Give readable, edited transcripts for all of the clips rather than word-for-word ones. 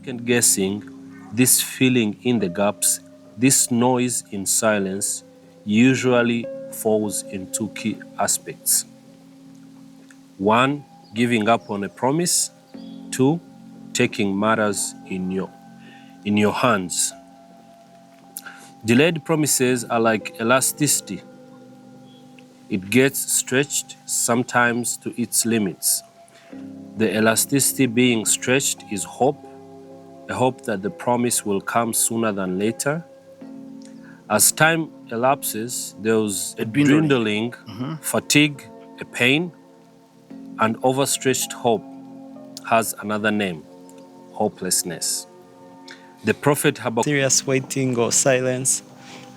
second guessing, this filling in the gaps, this noise in silence usually falls in two key aspects. One, giving up on a promise. Two, taking matters in your hands. Delayed promises are like elasticity. It gets stretched sometimes to its limits. The elasticity being stretched is hope, a hope that the promise will come sooner than later. As time elapses, there's a dwindling, fatigue, a pain, and overstretched hope has another name, hopelessness. The prophet Habakkuk... Serious waiting or silence,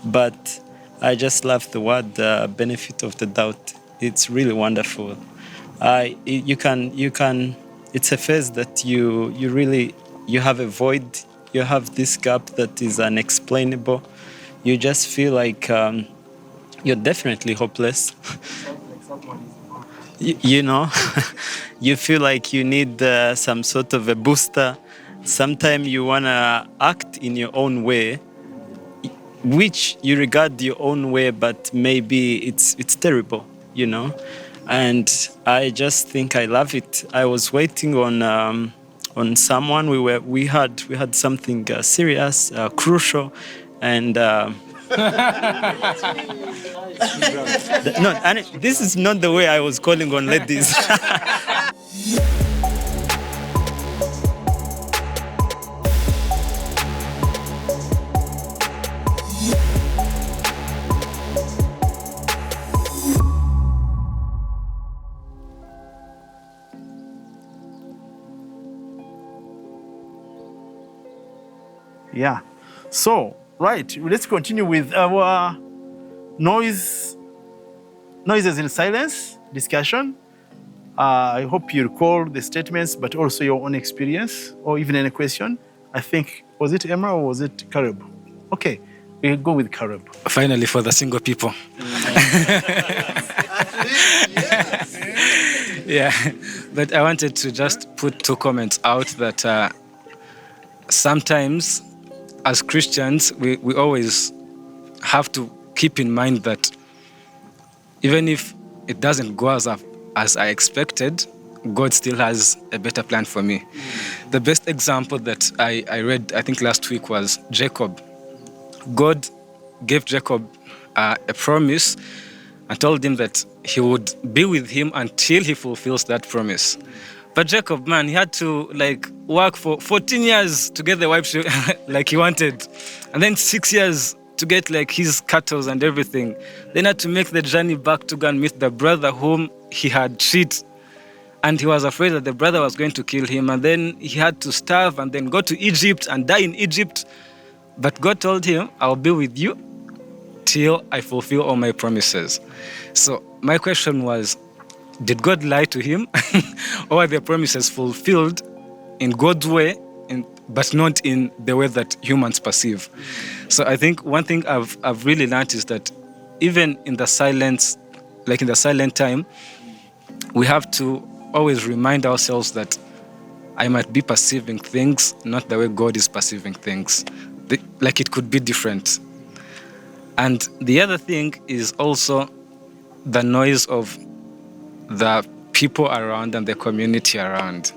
but I just love the word benefit of the doubt. It's really wonderful. You can. It's a phase that you have a void. You have this gap that is unexplainable. You just feel like you're definitely hopeless. You know, you feel like you need some sort of a booster. Sometimes you wanna act in your own way, which you regard your own way, but maybe it's terrible, you know. And I just think I love it. I was waiting on someone. We had something serious, crucial, and no, and this is not the way I was calling on ladies. Yeah. So, right, let's continue with our noises in silence discussion. I hope you recall the statements, but also your own experience, or even any question. I think, was it Emma or was it Caleb? Okay, we'll go with Caleb. Finally, for the single people. Yeah, but I wanted to just put two comments out that sometimes as Christians, we always have to keep in mind that even if it doesn't go as I expected, God still has a better plan for me. The best example that I read, I think last week, was Jacob. God gave Jacob a promise and told him that he would be with him until he fulfills that promise. But Jacob, man, he had to work for 14 years to get the wife like he wanted. And then 6 years to get his cattle and everything. Then had to make the journey back to go and meet the brother whom he had cheated. And he was afraid that the brother was going to kill him. And then he had to starve and then go to Egypt and die in Egypt. But God told him, I'll be with you till I fulfill all my promises. So my question was, did God lie to him? Or are the promises fulfilled in God's way, but not in the way that humans perceive? So I think one thing I've really learned is that even in the silence, in the silent time, we have to always remind ourselves that I might be perceiving things not the way God is perceiving things. It could be different. And the other thing is also the noise of the people around and the community around.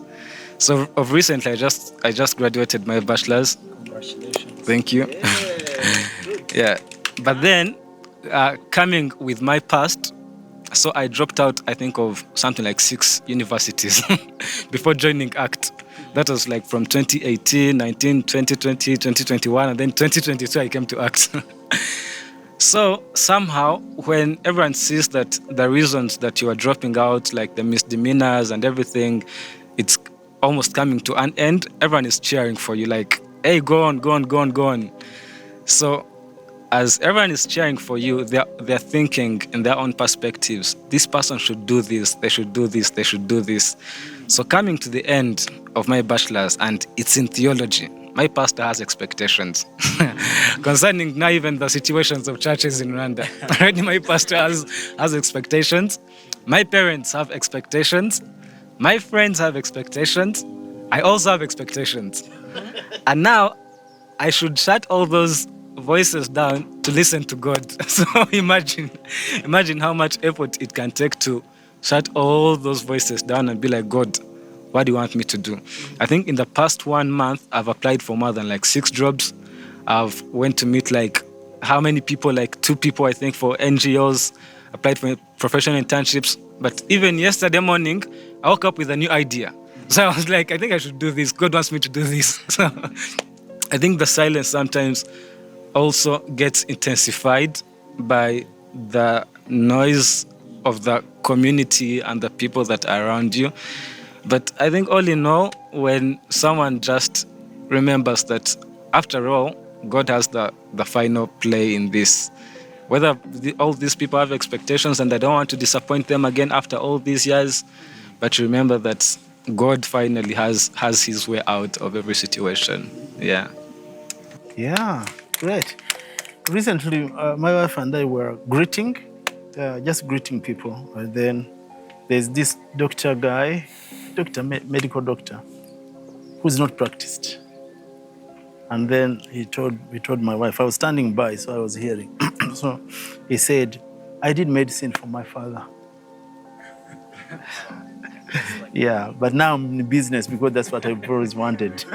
So of recently, I just graduated my bachelor's. Congratulations. Thank you. Yeah. But then, coming with my past, so I dropped out, I think, of something like 6 universities before joining ACT. That was from 2018, 19, 2020, 2021, and then 2022 I came to ACT. So somehow, when everyone sees that the reasons that you are dropping out, the misdemeanors and everything, it's almost coming to an end, everyone is cheering for you, hey, go on, go on, go on, go on. So as everyone is cheering for you, they're thinking in their own perspectives, this person should do this, they should do this, they should do this. So coming to the end of my bachelor's, and it's in theology, my pastor has expectations concerning now even the situations of churches in Rwanda. Already my pastor has expectations. My parents have expectations. My friends have expectations. I also have expectations. And now I should shut all those voices down to listen to God. So imagine how much effort it can take to shut all those voices down and be like, God, what do you want me to do? I think in the past 1 month, I've applied for more than like 6 jobs. I've went to meet like how many people, like 2 people, I think, for NGOs, applied for professional internships. But even yesterday morning, I woke up with a new idea. So I was like, I think I should do this. God wants me to do this. So I think the silence sometimes also gets intensified by the noise of the community and the people that are around you. But I think all in all, when someone just remembers that after all, God has the final play in this. Whether all these people have expectations and I don't want to disappoint them again after all these years, but remember that God finally has his way out of every situation. Yeah. Yeah, great. Recently, my wife and I were greeting, just greeting people. And then there's this doctor guy, medical doctor, who's not practiced. And then he told my wife, I was standing by, so I was hearing. So he said, I did medicine for my father. Yeah, but now I'm in business because that's what I've always wanted.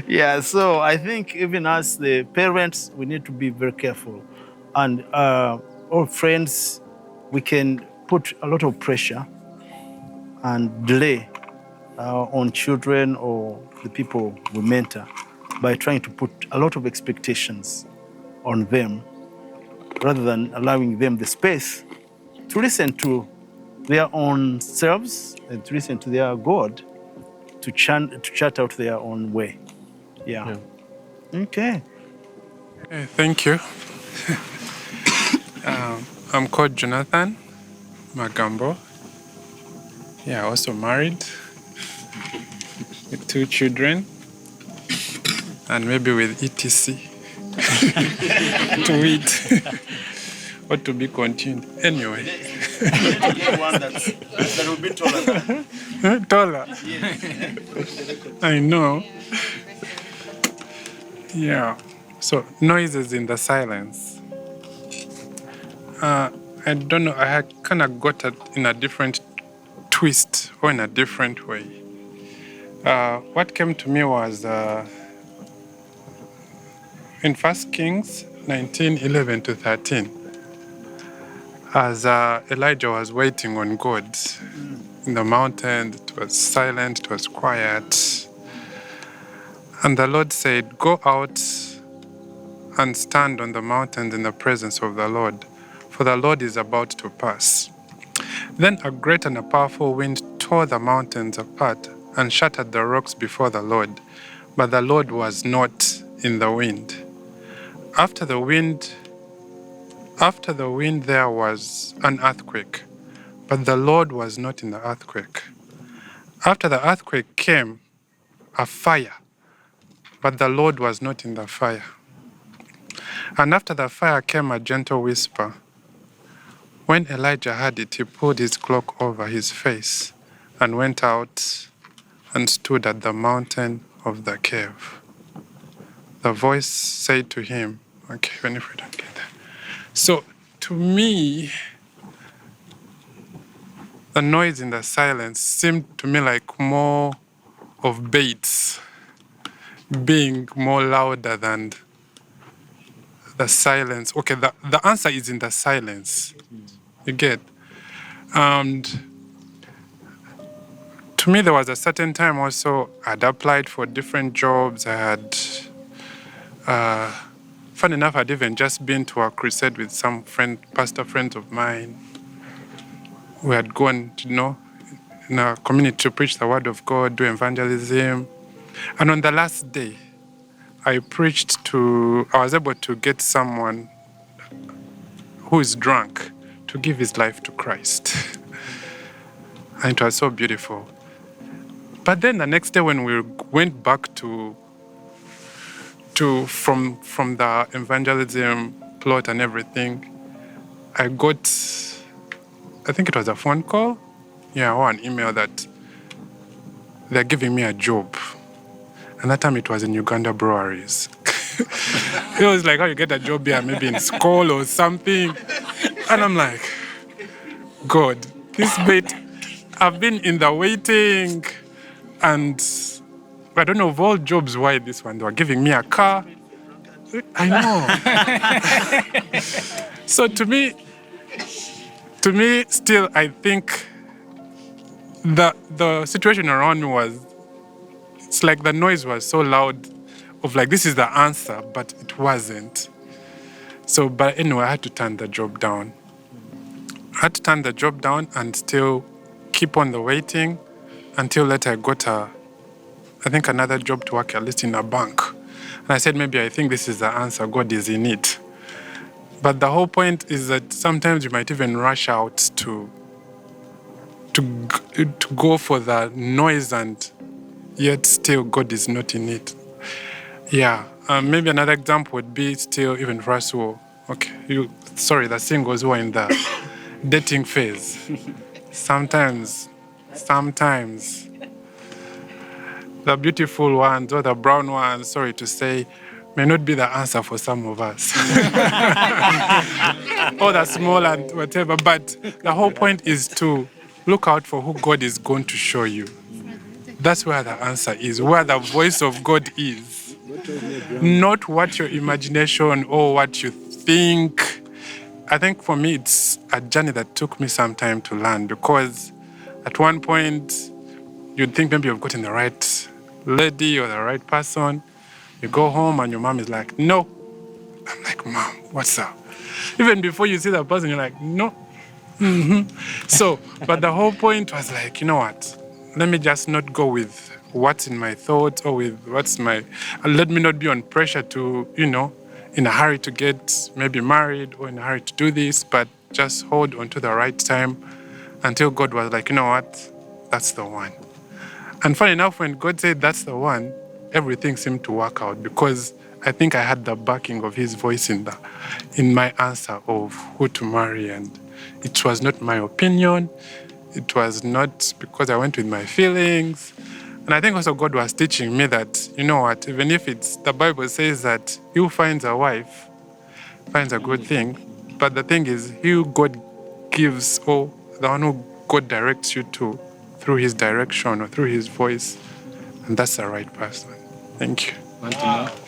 Yeah, so I think even as the parents, we need to be very careful. And all friends, we can put a lot of pressure and delay on children or the people we mentor by trying to put a lot of expectations on them rather than allowing them the space to listen to their own selves and to listen to their God to chart out their own way. Yeah. Okay. Hey, thank you. I'm called Jonathan Magambo. Yeah, also married with 2 children and maybe with ETC to eat or to be continued. Anyway. One that will be taller. Taller. I know. Yeah. So noises in the silence. I don't know. I had kind of got it in a different twist or in a different way. What came to me was in 1 Kings 19:11 to 13, as Elijah was waiting on God in the mountain. It was silent, it was quiet. And the Lord said, go out and stand on the mountains in the presence of the Lord, for the Lord is about to pass. Then a great and a powerful wind tore the mountains apart and shattered the rocks before the Lord, but the Lord was not in the wind. After the wind there was an earthquake, but the Lord was not in the earthquake. After the earthquake came a fire, but the Lord was not in the fire. And after the fire came a gentle whisper. When Elijah heard it, he pulled his cloak over his face and went out and stood at the mountain of the cave. The voice said to him, okay, even if we don't get that. So to me, the noise in the silence seemed to me like more of baits being more louder than the silence. Okay, the answer is in the silence. You get? And to me, there was a certain time also I'd applied for different jobs. I had, fun enough, I'd even just been to a crusade with some pastor friends of mine. We had gone, in a community to preach the word of God, do evangelism. And on the last day, I was able to get someone who is drunk to give his life to Christ. And it was so beautiful. But then the next day when we went back from the evangelism plot and everything, I got, I think it was a phone call, or an email that they're giving me a job. And that time it was in Uganda Breweries. It was like, how you get a job here, maybe in school or something. And I'm like, God, this bit, I've been in the waiting, and I don't know of all jobs why this one, they were giving me a car. I know. So to me, still, I think the situation around me was, it's like the noise was so loud of like, this is the answer, but it wasn't. So, but anyway, I had to turn the job down. I had to turn the job down and still keep on the waiting until later I got I think another job to work at least in a bank. And I said, maybe I think this is the answer, God is in it. But the whole point is that sometimes you might even rush out to go for the noise, and yet still God is not in it. Yeah, maybe another example would be still even for us who, the singles who are in the dating phase. Sometimes, the beautiful ones or the brown ones, sorry to say, may not be the answer for some of us. Or the small and whatever. But the whole point is to look out for who God is going to show you. That's where the answer is, where the voice of God is. Not what your imagination or what you think. I think for me, it's a journey that took me some time to learn, because at one point, you'd think maybe you've gotten the right lady or the right person. You go home and your mom is like, no. I'm like, Mom, what's up? Even before you see that person, you're like, no. So, but the whole point was like, you know what? Let me just not go with what's in my thoughts or with what's my... let me not be on pressure to, in a hurry to get maybe married or in a hurry to do this, but just hold on to the right time until God was like, you know what? That's the one. And funny enough, when God said that's the one, everything seemed to work out, because I think I had the backing of his voice in my answer of who to marry. And it was not my opinion. It was not because I went with my feelings. And I think also God was teaching me that, you know what, even if the Bible says that he who finds a wife finds a good thing, but the thing is, he who God gives, or the one who God directs you to through his direction or through his voice, and that's the right person. Thank you.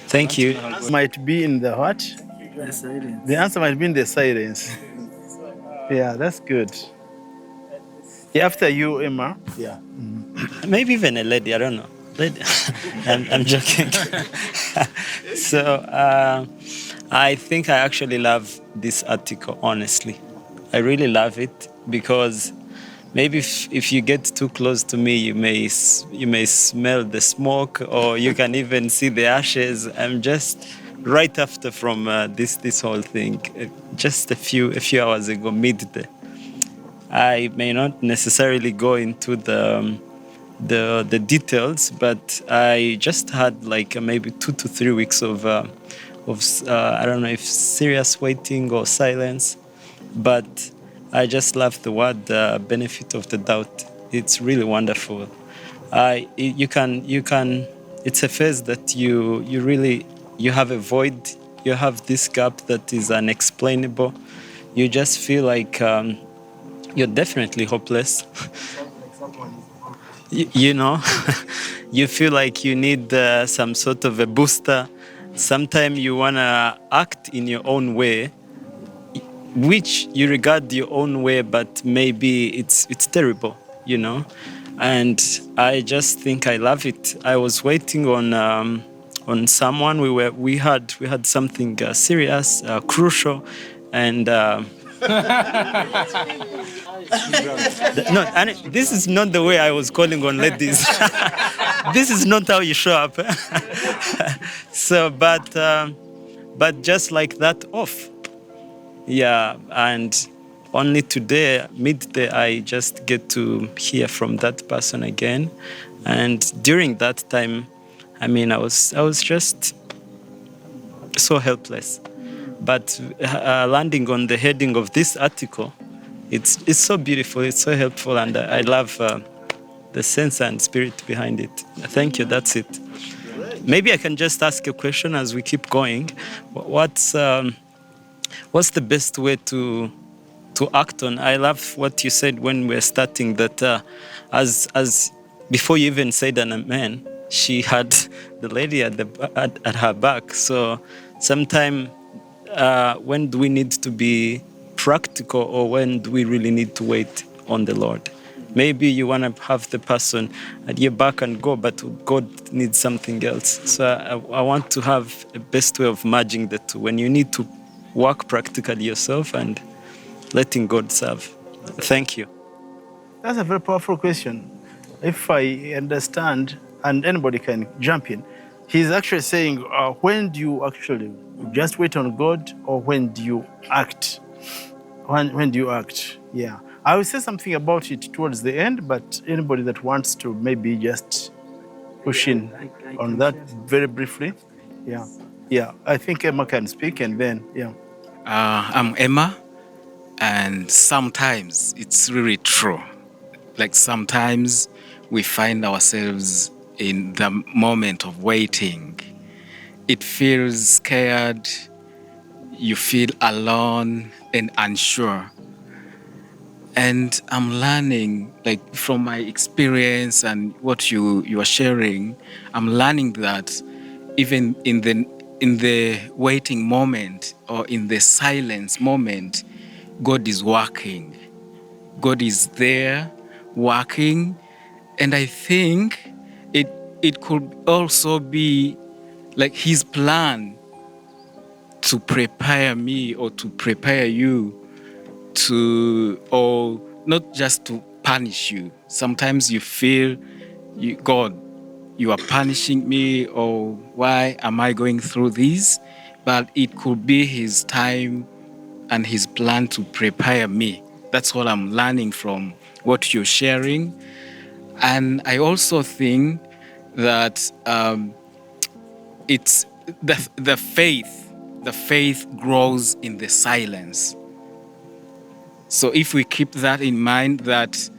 Thank you. Might be in the what? The silence. The answer might be in the silence. Yeah, that's good. Yeah, after you, Emma. Yeah. Maybe even a lady, I don't know. Lady. I'm joking. So I think I actually love this article, honestly. I really love it, because maybe if you get too close to me, you may smell the smoke, or you can even see the ashes. I'm just right after from this whole thing, just a few hours ago, midday. I may not necessarily go into the details, but I just had like maybe 2 to 3 weeks of I don't know if serious waiting or silence, but I just love the word benefit of the doubt. It's really wonderful. You can. It's a phase that you really have a void. You have this gap that is unexplainable. You just feel like you're definitely hopeless. You feel like you need some sort of a booster. Sometimes you wanna act in your own way, which you regard your own way, but maybe it's terrible, And I just think I love it. I was waiting on someone. We had something serious, crucial, and no, and this is not the way I was calling on ladies. This is not how you show up. So, but just like that, off. Yeah, and only today, midday, I just get to hear from that person again. And during that time, I was just so helpless. But landing on the heading of this article, it's so beautiful, it's so helpful, and I love the sense and spirit behind it. Thank you. That's it. Maybe I can just ask a question as we keep going. What's the best way to act on? I love what you said when we were starting, that as before you even said an amen, she had the lady at her back. So sometime when do we need to be practical, or when do we really need to wait on the Lord? Maybe you want to have the person at your back and go, but God needs something else. So I want to have a best way of merging the two, when you need to work practically yourself and letting God serve. Thank you. That's a very powerful question. If I understand, and anybody can jump in, he's actually saying, when do you actually just wait on God, or when do you act? When do you act? Yeah. I will say something about it towards the end, but anybody that wants to maybe just push in on that very briefly. Yeah. Yeah. I think Emma can speak, and then, yeah. I'm Emma, and sometimes it's really true. Like sometimes we find ourselves in the moment of waiting. It feels scared, you feel alone and unsure. And I'm learning, like from my experience and what you are sharing, I'm learning that even in the waiting moment, or in the silence moment, God is working. God is there working. And I think it could also be like his plan to prepare me, or to prepare you, or not just to punish you. Sometimes you feel, God, you are punishing me, or why am I going through this? But it could be his time and his plan to prepare me. That's what I'm learning from what you're sharing. And I also think that it's the faith grows in the silence. So if we keep that in mind, that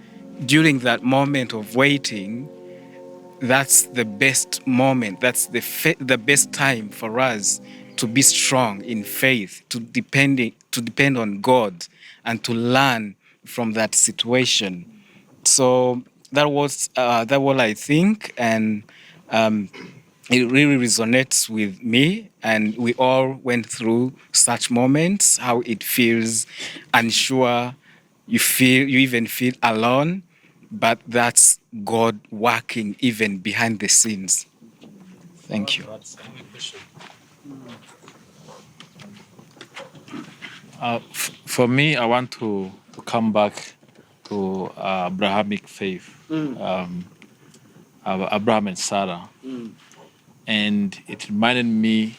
during that moment of waiting, that's the best moment, that's the best time for us to be strong in faith, to depend on God, and to learn from that situation. So that was what I think, and it really resonates with me. And we all went through such moments, how it feels unsure, you even feel alone, but that's God working even behind the scenes. Thank you. For me, I want to come back to Abrahamic faith, Abraham and Sarah. And it reminded me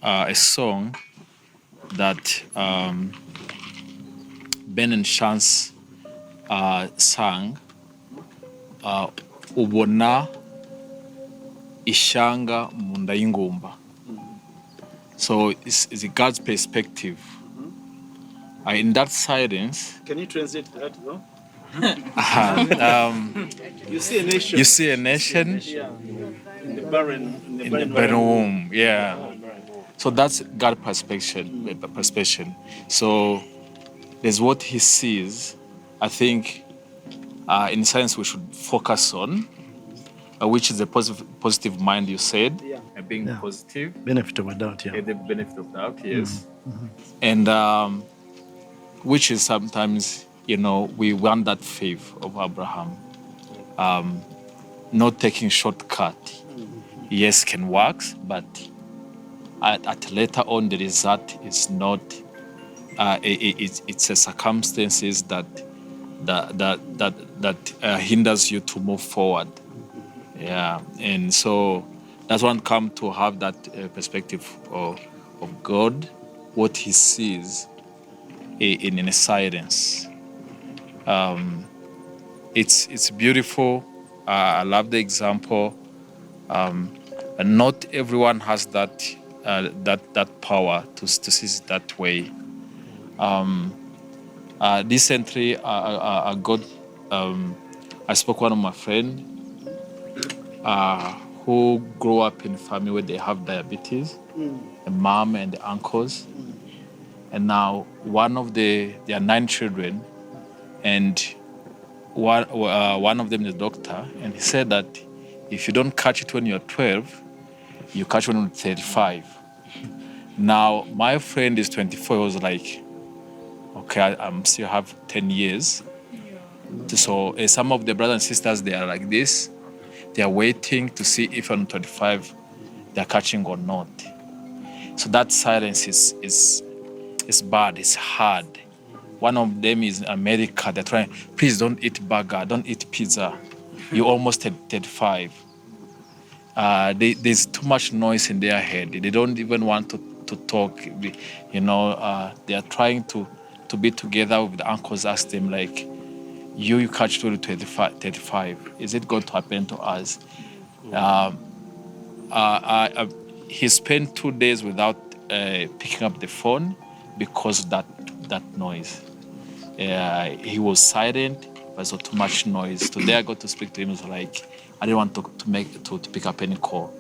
a song that Ben and Chance sang, Ubona Ishanga Munda y'ingumba. So it's God's perspective. In that silence, Can you translate that, though? you see a nation In the barren, in the barren womb. Yeah. So that's God's perspective. So there's what he sees. I think in science we should focus on, which is the positive mind you said. Yeah. Being Yeah. positive. Benefit of a doubt, yeah. The benefit of doubt, yes. And which is sometimes, we want that faith of Abraham. Not taking shortcut. Yes, can work, but at later on the result is not. It's a circumstances that hinders you to move forward. Yeah, and so that's one come to have that perspective of God, what He sees in a silence. It's beautiful. I love the example. And not everyone has that power to see it that way. Recently, I I spoke one of my friend who grew up in a family where they have diabetes, a mom and the uncles. And now one of their 9 children, and one of them is a doctor, and he said that if you don't catch it when you're 12, you catch it when you're 35. Now, my friend is 24. He was like, okay, I'm still have 10 years. So some of the brothers and sisters, they are like this. They are waiting to see if on 25 they're catching or not. So that silence is bad, it's hard. One of them is in America. They're trying, please don't eat burger, don't eat pizza. You're almost 35. There's too much noise in their head. They don't even want to talk. They are trying to be together with the uncles. Ask them like, you catch 35. Is it going to happen to us? He spent 2 days without picking up the phone because of that noise. He was silent, but so too much noise. Today I got to speak to him. It was like, I didn't want to pick up any call.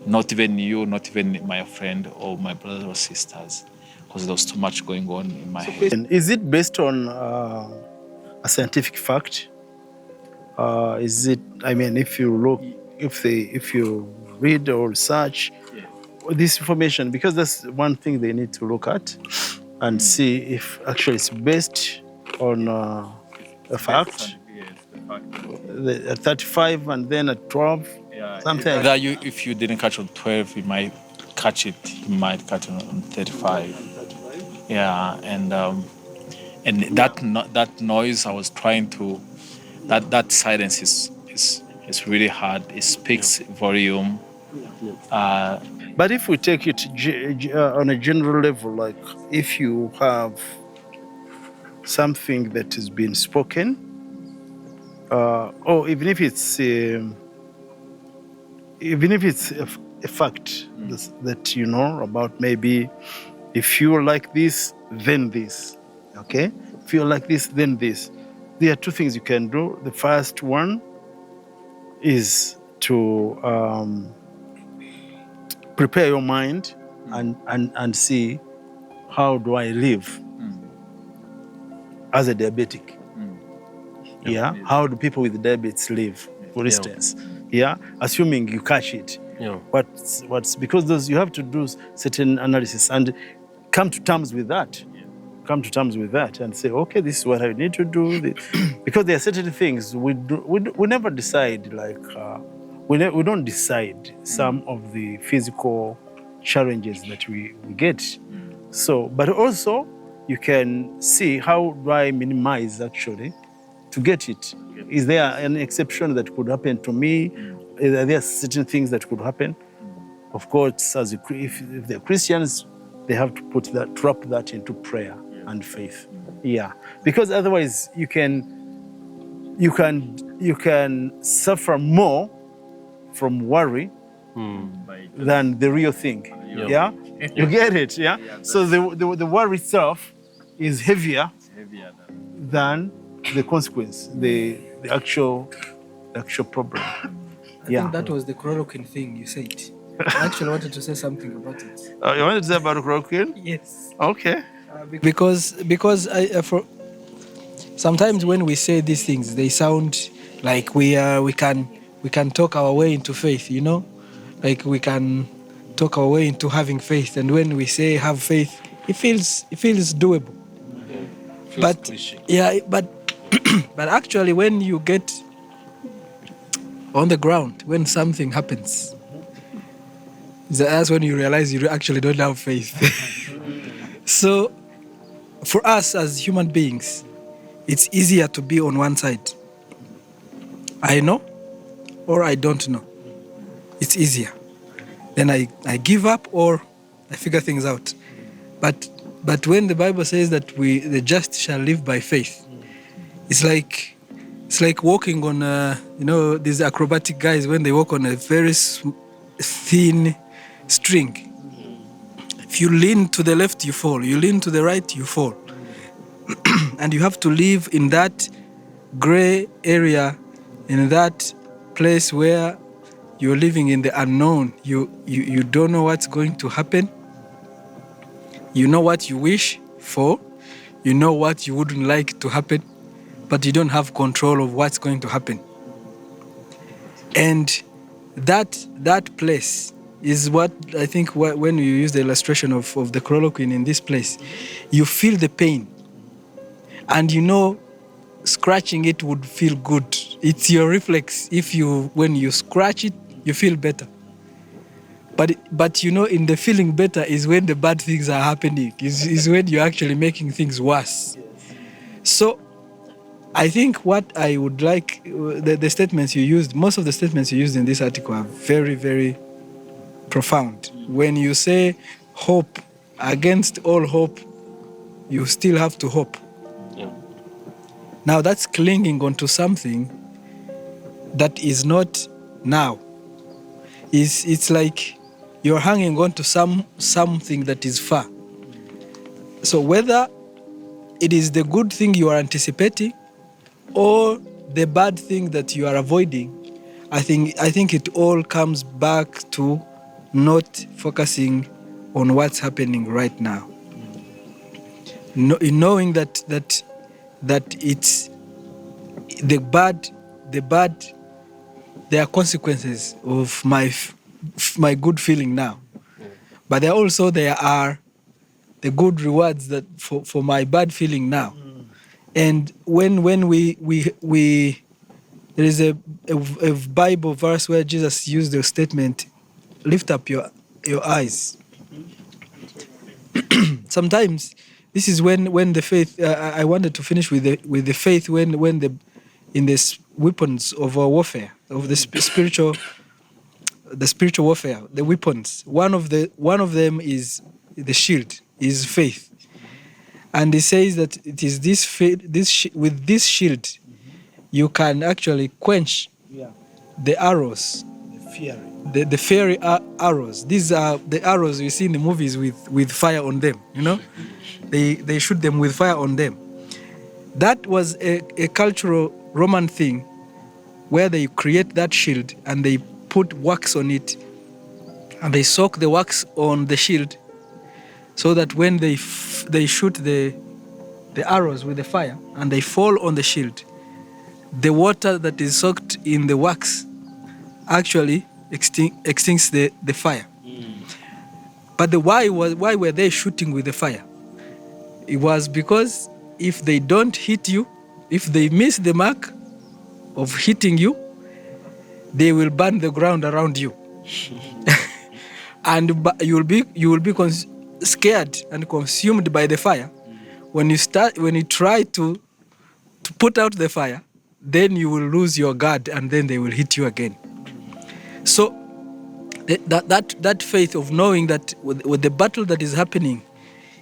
Not even you, not even my friend or my brothers or sisters, because there was too much going on in my head. Is it based on a scientific fact? Is it? I mean, if you look, if you read or research this information, because that's one thing they need to look at and see if actually it's based on a fact. At 35 and then at 12, something. That if you didn't catch on 12, you might catch it. You might catch it on 35. Yeah, and that noise I was trying to, that silence is really hard. It speaks volume. But if we take it on a general level, like if you have something that has been spoken, or even if it's a fact that you know about, maybe if you're like this, then this, okay? If you're like this, then this. There are 2 things you can do. The first one is to prepare your mind and see, how do I live as a diabetic? Yeah. How do people with diabetes live, for instance? Yeah. Assuming you catch it. Yeah. What's because you have to do certain analysis and come to terms with that. Come to terms with that and say, okay, this is what I need to do. Because there are certain things we never decide. Like we don't decide some of the physical challenges that we get. So, but also you can see, how do I minimize actually to get it? Is there an exception that could happen to me? Are there certain things that could happen? Of course, if they're Christians, they have to drop that into prayer and faith. Yeah, because otherwise you can suffer more from worry than the real thing. Yeah, you get it. Yeah. So the worry itself is heavier than the consequence, the actual problem. I think that was the chloroquine thing you said. I actually wanted to say something about it. You wanted to say about chloroquine? Yes. Okay. Because sometimes when we say these things, they sound like we can talk our way into faith, you know, like we can talk our way into having faith. And when we say have faith, it feels doable. But yeah, but but actually, when you get on the ground, when something happens, that's when you realize you actually don't have faith. So, for us as human beings, it's easier to be on one side. I know or I don't know. It's easier. Then I give up or I figure things out. But when the Bible says that the just shall live by faith, it's like walking on these acrobatic guys when they walk on a very thin string. If you lean to the left, you fall. You lean to the right, you fall. And you have to live in that gray area in that place where you're living in the unknown. You don't know what's going to happen. You know what you wish for. You know what you wouldn't like to happen, but you don't have control of what's going to happen. And that place is what I think when you use the illustration of the chloroquine in this place, you feel the pain. And you know, scratching it would feel good. It's your reflex. When you scratch it, you feel better. But you know, in the feeling better is when the bad things are happening. Is when you're actually making things worse. So I think what I would like, the statements you used, most of the statements you used in this article are very, very profound. When you say hope, against all hope, you still have to hope. Yeah. Now that's clinging onto something that is not now. It's like you're hanging on to something that is far. So whether it is the good thing you are anticipating or the bad thing that you are avoiding, I think it all comes back to not focusing on what's happening right now. Knowing that it's the bad, there are consequences of my good feeling now, but there are the good rewards that for my bad feeling now. And when we there is a Bible verse where Jesus used the statement, "Lift up your eyes." Sometimes this is when the faith. I wanted to finish with the faith when in this weapons of our warfare, of the spiritual warfare, the weapons. One of them is the shield, is faith, and it says that it is with this shield, you can actually quench the arrows, the fiery arrows. These are the arrows you see in the movies with fire on them. You know, they shoot them with fire on them. That was a cultural Roman thing where they create that shield and they put wax on it and they soak the wax on the shield so that when they shoot the arrows with the fire and they fall on the shield, the water that is soaked in the wax actually extinguishes the fire. But why were they shooting with the fire? It was because if they don't hit you, if they miss the mark of hitting you, they will burn the ground around you. And you will be scared and consumed by the fire. When you try to put out the fire, then you will lose your guard and then they will hit you again. So that faith of knowing that with the battle that is happening,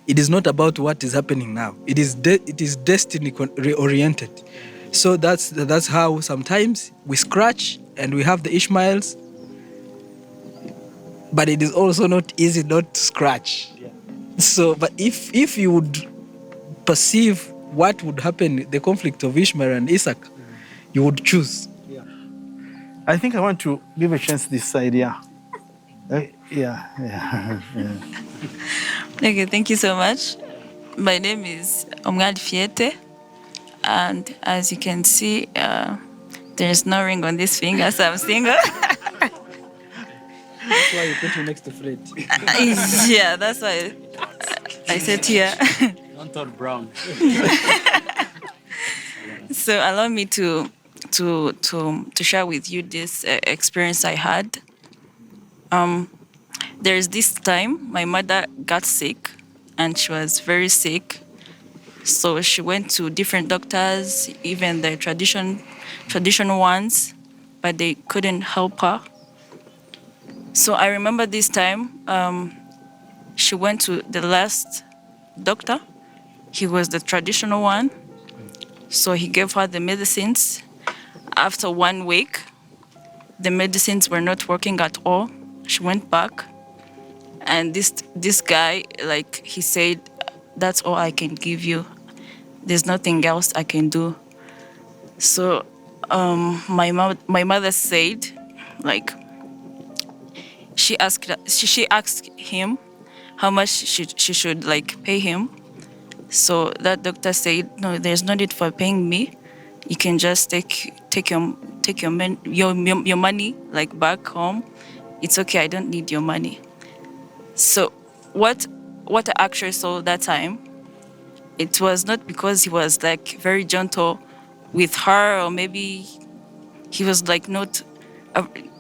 it is not about what is happening now. It is destiny oriented. So that's how sometimes we scratch and we have the Ishmaels, but it is also not easy not to scratch. Yeah. So, but if you would perceive what would happen, the conflict of Ishmael and Isaac, you would choose. Yeah. I think I want to give a chance this idea. Yeah. Okay, thank you so much. My name is Omgal Fiete, and as you can see, there's no ring on this finger, so I'm single. That's why you put you next to Fred. Yeah, that's why I said here. Don't talk brown. So allow me to share with you this experience I had. There's this time my mother got sick, and she was very sick. So she went to different doctors, even the traditional ones, but they couldn't help her. So I remember this time, she went to the last doctor. He was the traditional one. So he gave her the medicines. After 1 week, the medicines were not working at all. She went back. And this guy, like, he said, "That's all I can give you. There's nothing else I can do." So my mother said, like, she asked him how much she should like pay him. So that doctor said, no, there's no need for paying me. You can just take your money like back home. It's okay. I don't need your money. So what I actually saw that time, it was not because he was like very gentle with her, or maybe he was like not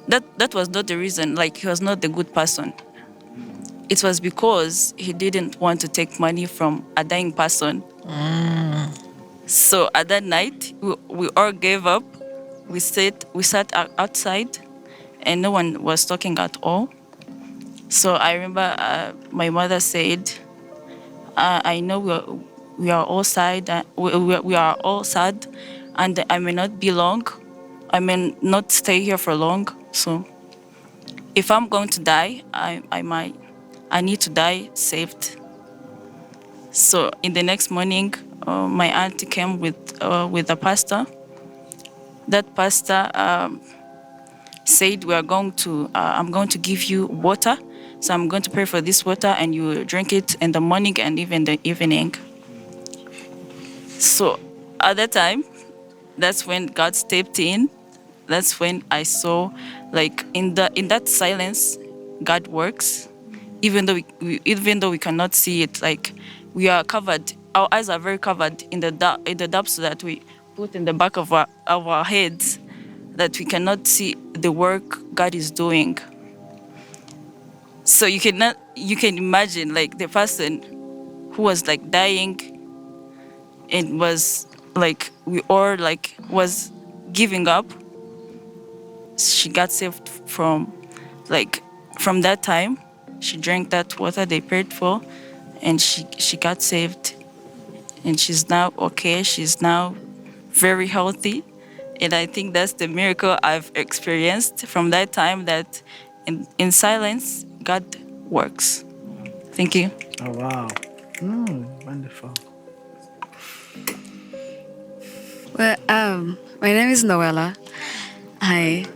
that was not the reason, like he was not the good person. It was because he didn't want to take money from a dying person. So at that night we all gave up. We sat outside and no one was talking at all. So I remember my mother said, I know we are all sad. We are all sad, and I may not be long. I may not stay here for long. So if I'm going to die, I need to die saved. So in the next morning, my auntie came with a pastor. That pastor said, I'm going to give you water. So I'm going to pray for this water and you drink it in the morning and even the evening. So at that time, that's when God stepped in. That's when I saw, like, in that silence, God works. Even though we cannot see it, like, we are covered. Our eyes are very covered in the depths that we put in the back of our heads, that we cannot see the work God is doing. So you can imagine, like, the person who was like dying and was like, we all like was giving up. She got saved from that time. She drank that water they prayed for, and she got saved. And she's now okay. She's now very healthy. And I think that's the miracle I've experienced from that time, that in silence, God works. Thank you. Oh, wow. Wonderful. Well, my name is Noella. Hi.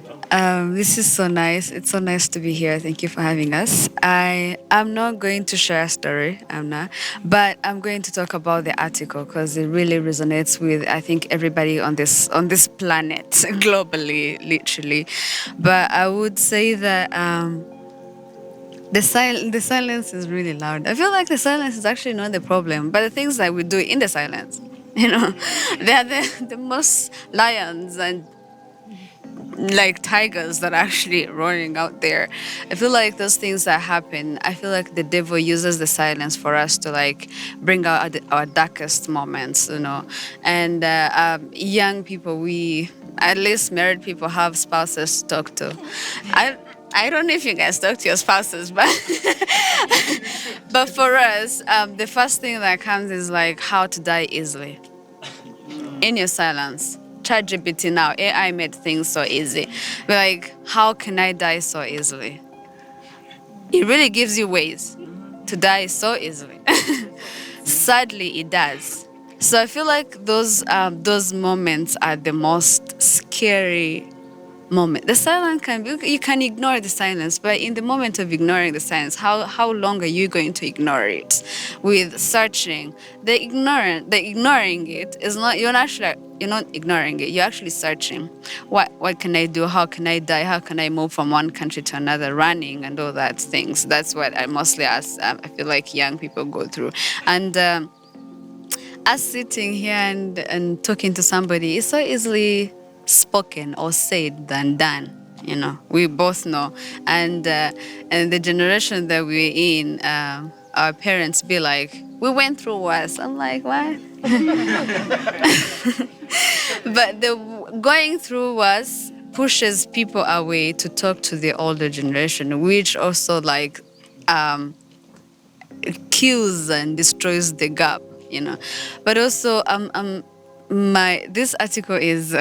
This is so nice. It's so nice to be here. Thank you for having us. I'm not going to share a story, I'm not, but I'm going to talk about the article because it really resonates with, I think, everybody on this planet, globally, literally. But I would say that the silence is really loud. I feel like the silence is actually not the problem, but the things that we do in the silence, they are the most lions and like tigers that are actually roaring out there. I feel like those things that happen, I feel like the devil uses the silence for us to like bring out our darkest moments, And young people, at least married people, have spouses to talk to. I don't know if you guys talk to your spouses, but but for us, the first thing that comes is like how to die easily in your silence. ChatGPT now, AI made things so easy. But like, how can I die so easily? It really gives you ways to die so easily. Sadly, it does. So I feel like those moments are the most scary moment. The silence you can ignore the silence, but in the moment of ignoring the silence, how long are you going to ignore it? With searching, the ignoring it is not, you're not ignoring it, you're actually searching. What can I do? How can I die? How can I move from one country to another, running and all that things? That's what I mostly ask. I feel like young people go through. And us sitting here and talking to somebody is so easily spoken or said than done. We both know. And the generation that we're in, our parents be like, we went through worse. I'm like, what? But the going through worse pushes people away to talk to the older generation, which also like kills and destroys the gap, But also, this article is,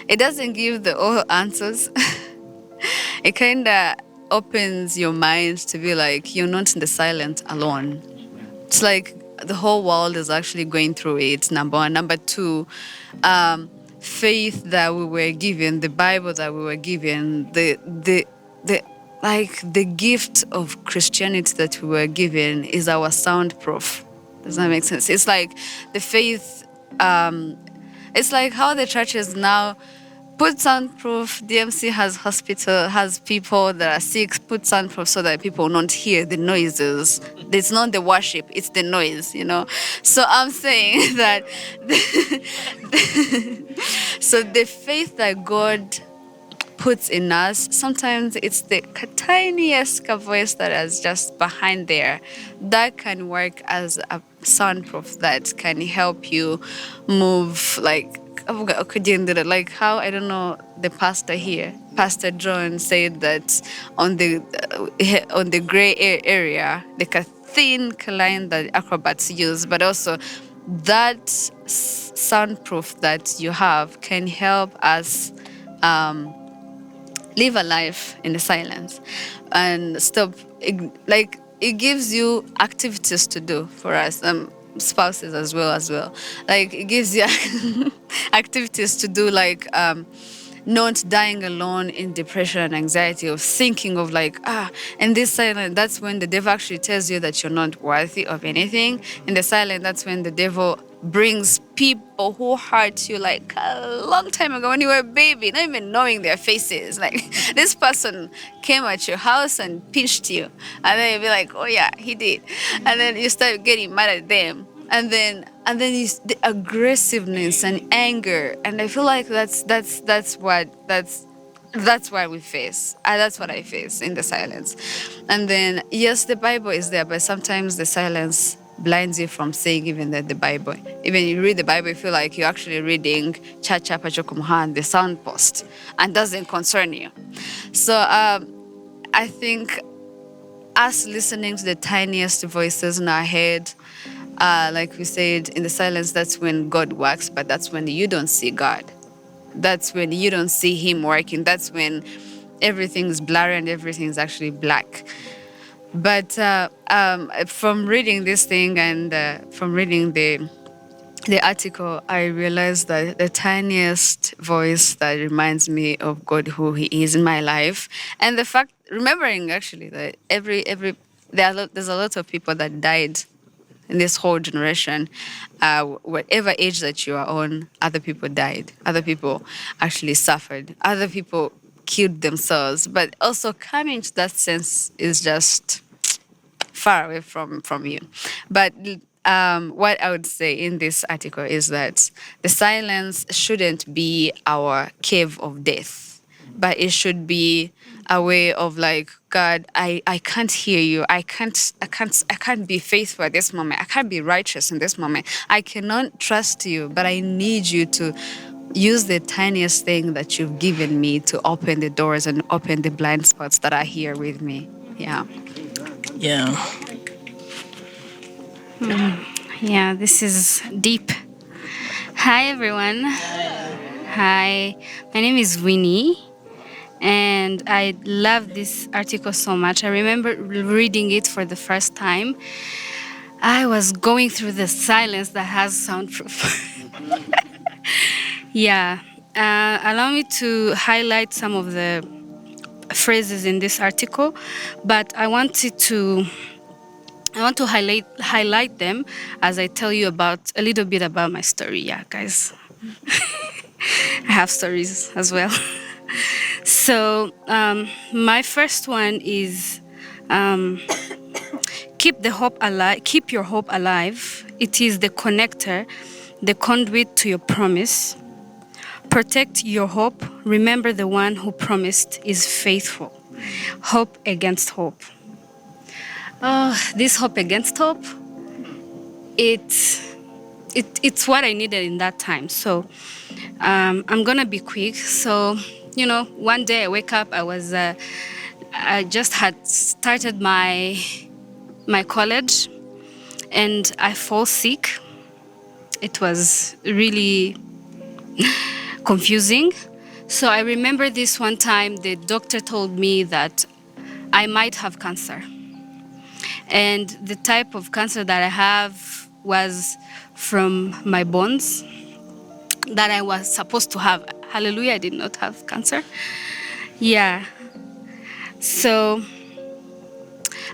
it doesn't give all answers. It kind of opens your mind to be like, you're not in the silence alone. It's like the whole world is actually going through it, number one. Number two, faith that we were given, the Bible that we were given, the like the gift of Christianity that we were given is our soundproof. Does that make sense? It's like the faith, it's like how the churches now put soundproof. DMC has hospital, has people that are sick, put soundproof so that people will not hear the noises. It's not the worship, it's the noise, you know. So I'm saying that so the faith that God puts in us, sometimes it's the tiniest voice that is just behind there that can work as a soundproof that can help you move, like how, I don't know, the pastor here, Pastor John, said that on the gray area, like a thin line that acrobats use, but also that soundproof that you have can help us live a life in the silence and stop, like it gives you activities to do for us, spouses as well, like it gives you activities to do, like not dying alone in depression and anxiety of thinking of like, in this silence, that's when the devil actually tells you that you're not worthy of anything. In the silence, that's when the devil brings people who hurt you like a long time ago when you were a baby, not even knowing their faces. Like this person came at your house and pinched you, and then you'll be like, oh yeah, he did. And then you start getting mad at them. And then it's the aggressiveness and anger, and I feel like that's what we face. That's what I face in the silence. And then yes, the Bible is there, but sometimes the silence blinds you from seeing even the Bible. Even you read the Bible, you feel like you're actually reading Chacha Pachokumuhan, the soundpost, and doesn't concern you. So I think us listening to the tiniest voices in our head, like we said, in the silence, that's when God works, but that's when you don't see God. That's when you don't see Him working. That's when everything's blurry and everything's actually black. But from reading this thing and from reading the article, I realized that the tiniest voice that reminds me of God, who He is in my life, and the fact, remembering actually that there's a lot of people that died in this whole generation, whatever age that you are on, other people died. Other people actually suffered. Other people killed themselves. But also coming to that sense is just far away from you. But what I would say in this article is that the silence shouldn't be our cave of death, but it should be a way of like, God, I can't hear you. I can't be faithful at this moment. I can't be righteous in this moment. I cannot trust you, but I need you to use the tiniest thing that you've given me to open the doors and open the blind spots that are here with me. Yeah. Yeah. Yeah, this is deep. Hi, everyone. Hi. My name is Winnie, and I love this article so much. I remember reading it for the first time. I was going through the silence that has soundproof. Yeah. Allow me to highlight some of the phrases in this article, but I want to highlight them as I tell you about a little bit about my story. Yeah, guys. I have stories as well. So my first one is keep the hope alive. Keep your hope alive. It is the connector, the conduit to your promise. Protect your hope. Remember the one who promised is faithful. Hope against hope. Oh, this hope against hope. It's what I needed in that time. So I'm gonna be quick. So one day I wake up. I just had started my college, and I fall sick. It was really confusing. So I remember this one time the doctor told me that I might have cancer. And the type of cancer that I have was from my bones. that I was supposed to have. Hallelujah, I did not have cancer. Yeah. So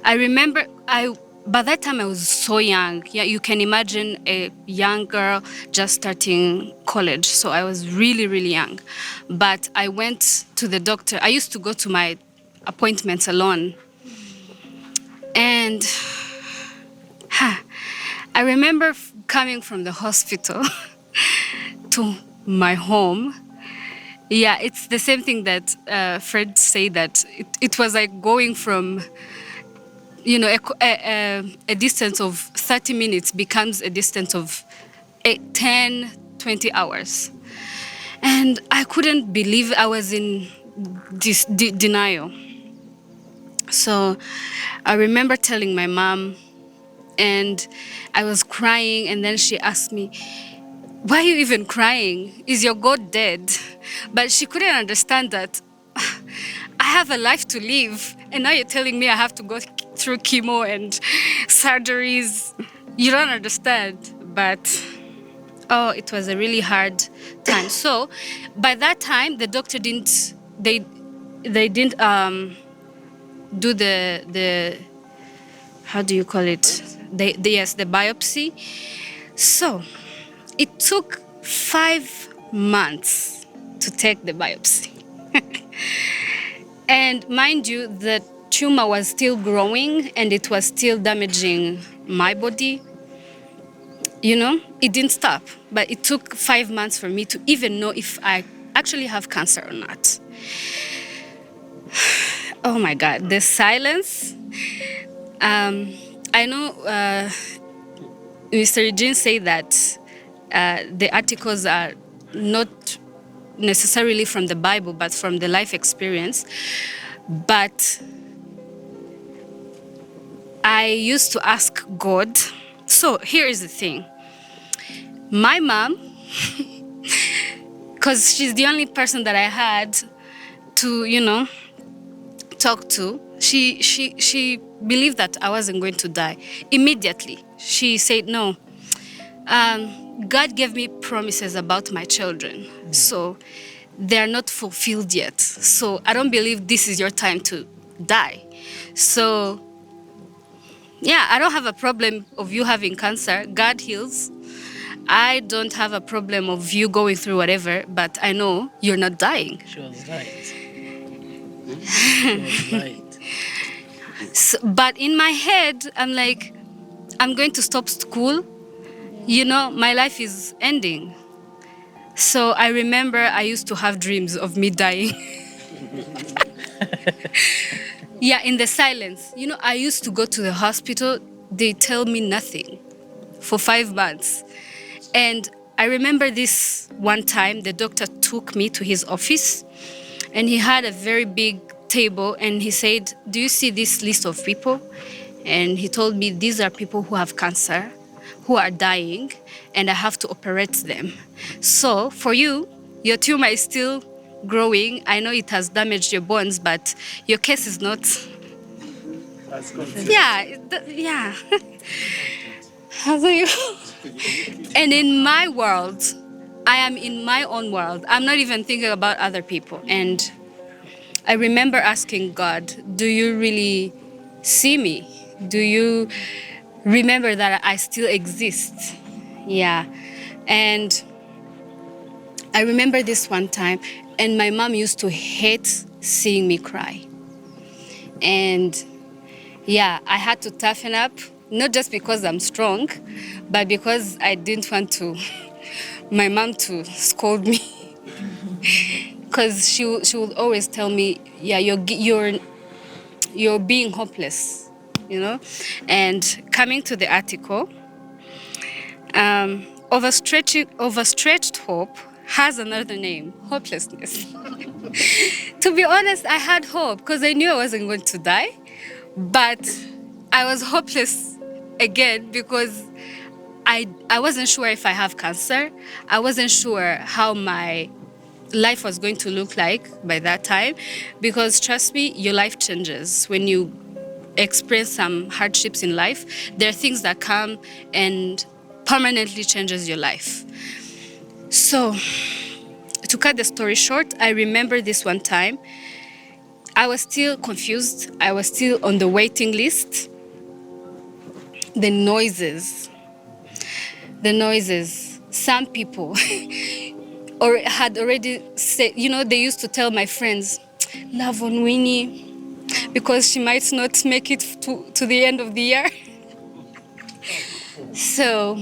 I remember by that time I was so young. Yeah, you can imagine a young girl just starting college. So I was really, really young. But I went to the doctor. I used to go to my appointments alone. And I remember coming from the hospital to my home. Yeah, it's the same thing that Fred said, that it was like going from, you know, a distance of 30 minutes becomes a distance of 10, 20 hours. And I couldn't believe I was in this denial. So I remember telling my mom, and I was crying, and then she asked me, "Why are you even crying? Is your God dead?" But she couldn't understand that I have a life to live, and now you're telling me I have to go through chemo and surgeries. You don't understand. But oh, it was a really hard time. So by that time, the doctor didn't do the how do you call it? The biopsy. So it took 5 months to take the biopsy. And mind you, the tumor was still growing and it was still damaging my body. You know, it didn't stop, but it took 5 months for me to even know if I actually have cancer or not. Oh my God, the silence. I know Mr. Eugene said that the articles are not necessarily from the Bible, but from the life experience. But I used to ask God. So here is the thing. My mom, because she's the only person that I had to, you know, talk to, she believed that I wasn't going to die. Immediately, she said, no, God gave me promises about my children. So they're not fulfilled yet. So I don't believe this is your time to die. So yeah, I don't have a problem of you having cancer. God heals. I don't have a problem of you going through whatever, but I know you're not dying. She was right. She was right. So, but in my head, I'm like, I'm going to stop school. You know, my life is ending. So I remember I used to have dreams of me dying. Yeah, in the silence. You know, I used to go to the hospital. They tell me nothing for 5 months. And I remember this one time, the doctor took me to his office and he had a very big table and he said, "Do you see this list of people?" And he told me, "These are people who have cancer, who are dying, and I have to operate them. So for you, your tumor is still growing. I know it has damaged your bones, but your case is not." Yeah. And in my world, I am in my own world. I'm not even thinking about other people. And I remember asking God, "Do you really see me? Do you remember that I still exist?" Yeah. And I remember this one time, and my mom used to hate seeing me cry. And yeah, I had to toughen up, not just because I'm strong, but because I didn't want my mom to scold me. Because she would always tell me, "Yeah, you're being hopeless," you know. And coming to the article, overstretched hope has another name: hopelessness. To be honest, I had hope because I knew I wasn't going to die, but I was hopeless again because I wasn't sure if I have cancer. I wasn't sure how my life was going to look like by that time, because trust me, your life changes when you experience some hardships in life. There are things that come and permanently changes your life. So, to cut the story short, I remember this one time. I was still confused. I was still on the waiting list. The noises. Some people or had already said, they used to tell my friends, love on Winnie, because she might not make it to the end of the year. So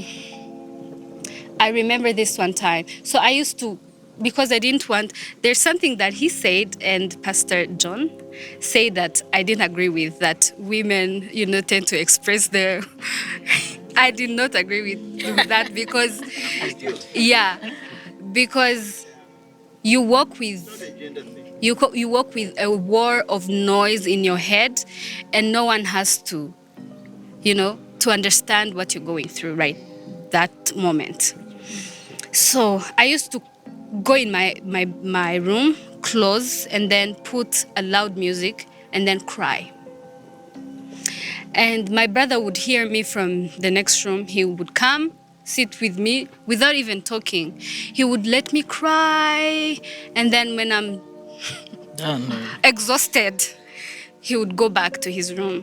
I remember this one time. So I used to, because I didn't want, there's something that he said, and Pastor John said that I didn't agree with, that women, tend to express their... I did not agree with that because, because you walk with, you walk with a war of noise in your head, and no one has to, to understand what you're going through right that moment. So I used to go in my room, close, and then put a loud music and then cry. And my brother would hear me from the next room. He would come, sit with me without even talking. He would let me cry. And then when I'm exhausted, he would go back to his room.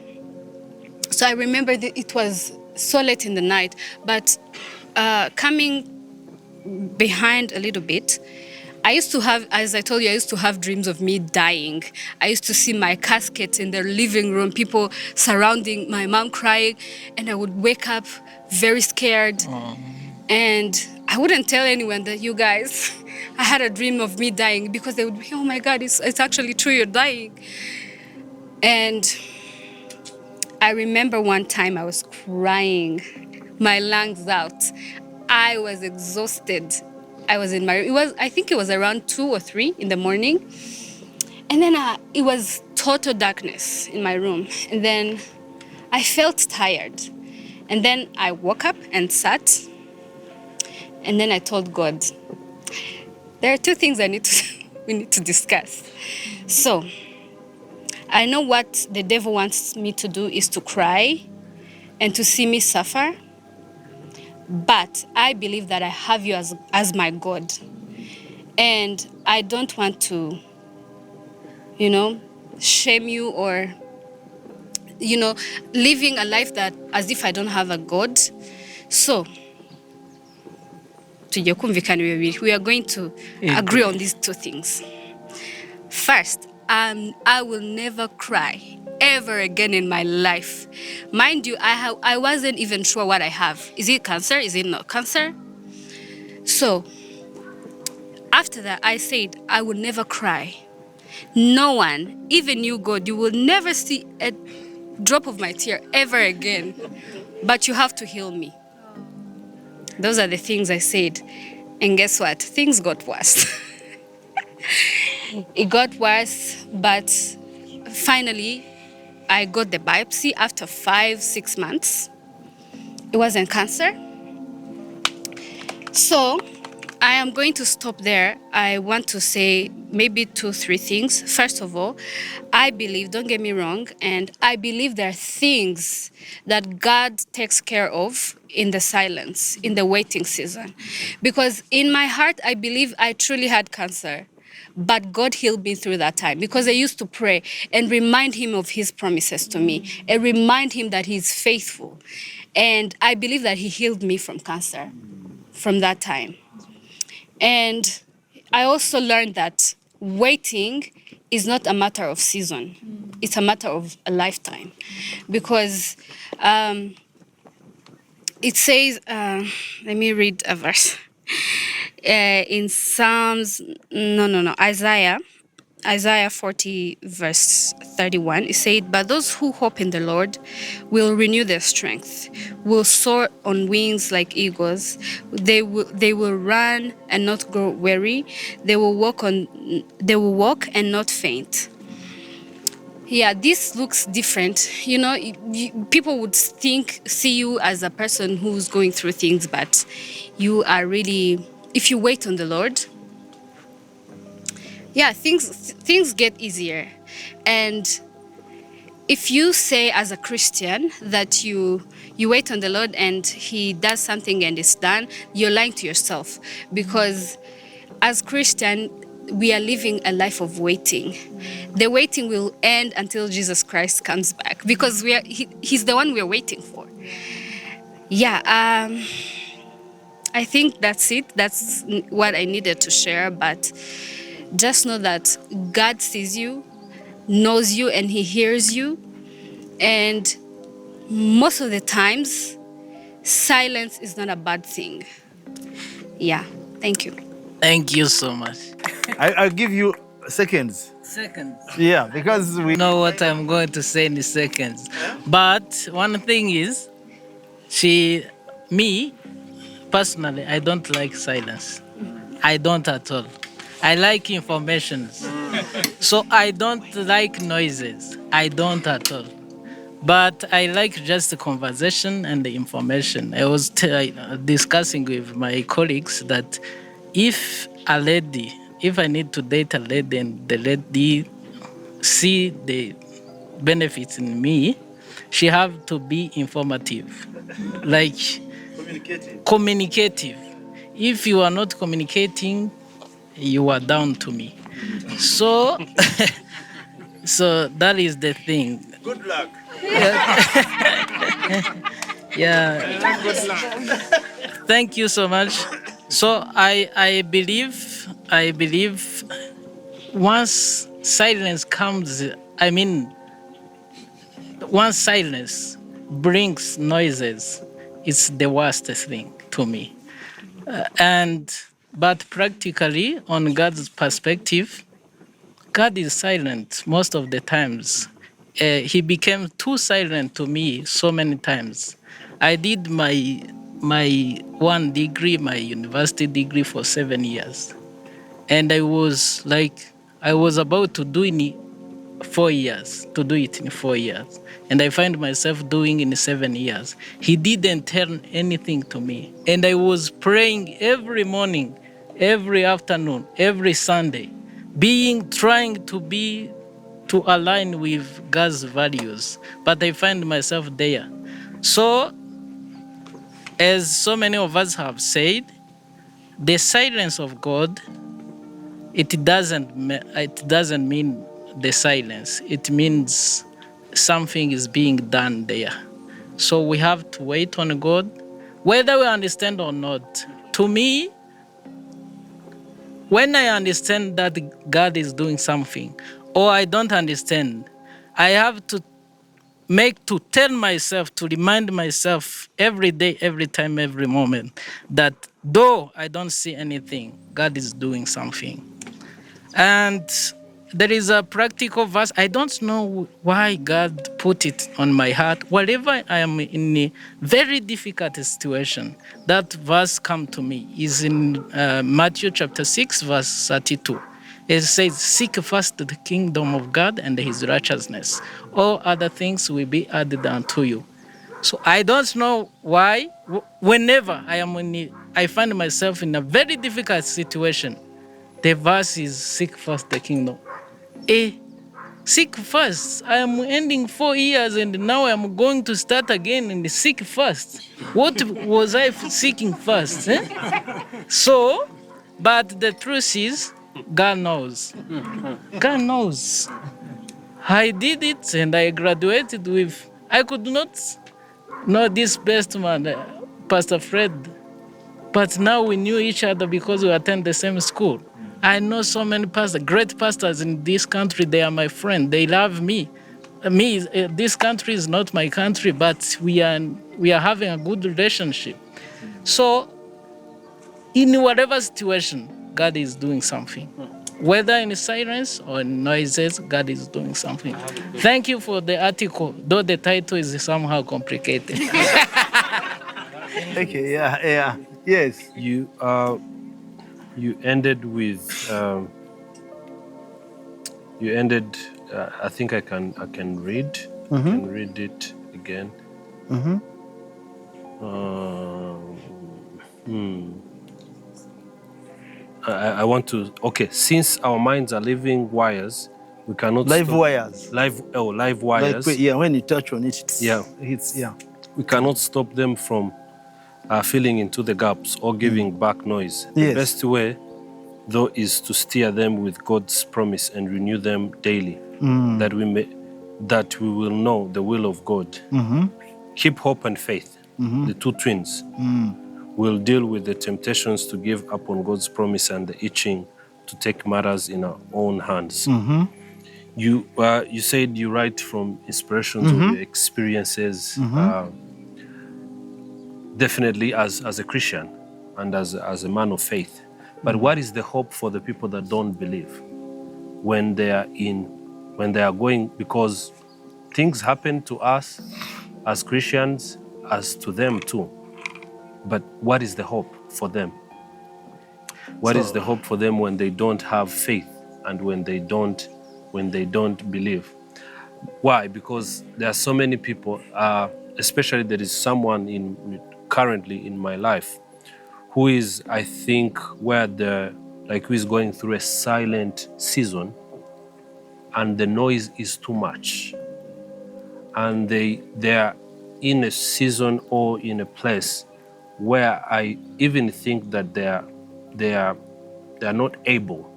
So I remember that it was so late in the night, but coming behind a little bit, I used to have, as I told you, I used to have dreams of me dying. I used to see my casket in the living room, people surrounding my mom crying, and I would wake up very scared. And I wouldn't tell anyone that, you guys, I had a dream of me dying, because they would be, oh my God, it's actually true, you're dying. And I remember one time I was crying my lungs out. I was exhausted. I was in my, I think it was around 2 or 3 in the morning. And then it was total darkness in my room. And then I felt tired. And then I woke up and sat. And then I told God, there are 2 things we need to discuss. So I know what the devil wants me to do is to cry and to see me suffer. But I believe that I have you as my God. And I don't want to, shame you or, living a life that as if I don't have a God. So, we are going to agree on these 2 things. First, I will never cry ever again in my life. Mind you, I wasn't even sure what I have. Is it cancer? Is it not cancer? So, after that, I said, I will never cry. No one, even you, God, you will never see a drop of my tear ever again. But you have to heal me. Those are the things I said. And guess what? Things got worse. It got worse, but finally, I got the biopsy after 5-6 months. It wasn't cancer. So I am going to stop there. I want to say maybe 2-3 things. First of all, I believe, don't get me wrong, and I believe there are things that God takes care of in the silence, in the waiting season. Because in my heart, I believe I truly had cancer. But God healed me through that time, because I used to pray and remind him of his promises to me and remind him that he's faithful. And I believe that he healed me from cancer from that time. And I also learned that waiting is not a matter of season. It's a matter of a lifetime. Because it says, let me read a verse. In Isaiah 40 verse 31, it said, but those who hope in the Lord will renew their strength, will soar on wings like eagles. They will run and not grow weary. They will walk and not faint. Yeah, this looks different. People would see you as a person who's going through things, but you are really, if you wait on the Lord, yeah, things get easier. And if you say as a Christian that you wait on the Lord and he does something and it's done, you're lying to yourself, because as Christian we are living a life of waiting. The waiting will end until Jesus Christ comes back, because he's the one we're waiting for. I think that's it. That's what I needed to share. But just know that God sees you, knows you, and he hears you. And most of the times, silence is not a bad thing. Yeah, thank you. Thank you so much. I'll give you seconds. Seconds. Yeah, because we know what I'm going to say in seconds. But one thing is, me, personally, I don't like silence. I don't at all. I like informations. So I don't like noises. I don't at all. But I like just the conversation and the information. I was discussing with my colleagues that if I need to date a lady and the lady see the benefits in me, she have to be informative, like communicative. If you are not communicating, you are down to me. So, so that is the thing. Good luck. Yeah. Thank you so much. So I believe once silence comes, once silence brings noises, it's the worst thing to me. But practically, on God's perspective, God is silent most of the times. He became too silent to me so many times. I did my one degree, my university degree, for 7 years, and I was about to do in 4 years, and I find myself doing in 7 years. He didn't tell anything to me, and I was praying every morning, every afternoon, every Sunday, trying to align with God's values, but I find myself there. So, as so many of us have said, the silence of God, it doesn't mean the silence. It means something is being done there. So we have to wait on God, whether we understand or not. To me, when I understand that God is doing something, or I don't understand, I have to tell myself, to remind myself every day, every time, every moment, that though I don't see anything, God is doing something. And there is a practical verse. I don't know why God put it on my heart. Whenever I am in a very difficult situation, that verse come to me. Is in Matthew chapter 6, verse 32. It says, "Seek first the kingdom of God and his righteousness. All other things will be added unto you." So I don't know why. Whenever I find myself in a very difficult situation, the verse is seek first the kingdom. Seek first. I am ending 4 years and now I am going to start again and seek first. What was I seeking first? So, but the truth is, God knows. God knows. I did it and I graduated with, I could not know this best man, Pastor Fred, but now we knew each other because we attend the same school. I know so many pastors, great pastors in this country. They are my friend. They love me. This country is not my country, but we are having a good relationship. So, in whatever situation, God is doing something. Whether in silence or in noises, God is doing something. Thank you for the article, though the title is somehow complicated. Okay, yeah. Yes. You ended with I think I can read. I can read it again. I want to. Okay, since our minds are living wires, We cannot live stop wires. live wires. Like, yeah, when you touch on it, it's, Yeah. it's, yeah. We cannot stop them from filling into the gaps or giving back noise. The Yes. best way, though, is to steer them with God's promise and renew them daily, that we will know the will of God. Keep hope and faith, the two twins. We'll deal with the temptations to give up on God's promise and the itching to take matters in our own hands. You said you write from inspirations of your experiences. Definitely as a Christian and as a man of faith. But what is the hope for the people that don't believe when they are going, because things happen to us as Christians as to them too. But what is the hope for them? What is the hope for them when they don't have faith and when they don't believe? Why? Because there are so many people, especially there is someone currently in my life who is, I think, who is going through a silent season and the noise is too much. And they are in a season or in a place where I even think that they are not able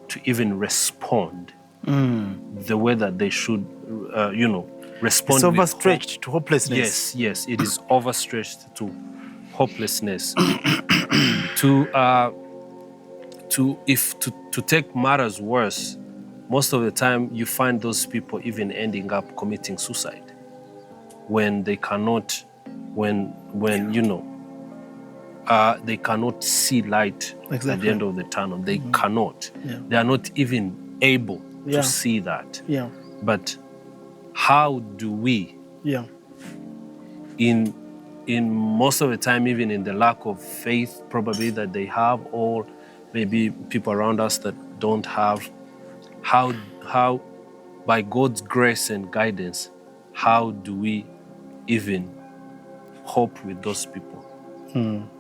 to even respond the way that they should, respond. It's with overstretched to hopelessness. Yes, it is overstretched to hopelessness. To take matters worse, most of the time you find those people even ending up committing suicide when they cannot, they cannot see light at the end of the tunnel. They cannot. Yeah. They are not even able Yeah. to see that. Yeah. But how do we, in most of the time, even in the lack of faith probably that they have, or maybe people around us that don't have, how by God's grace and guidance, how do we even hope with those people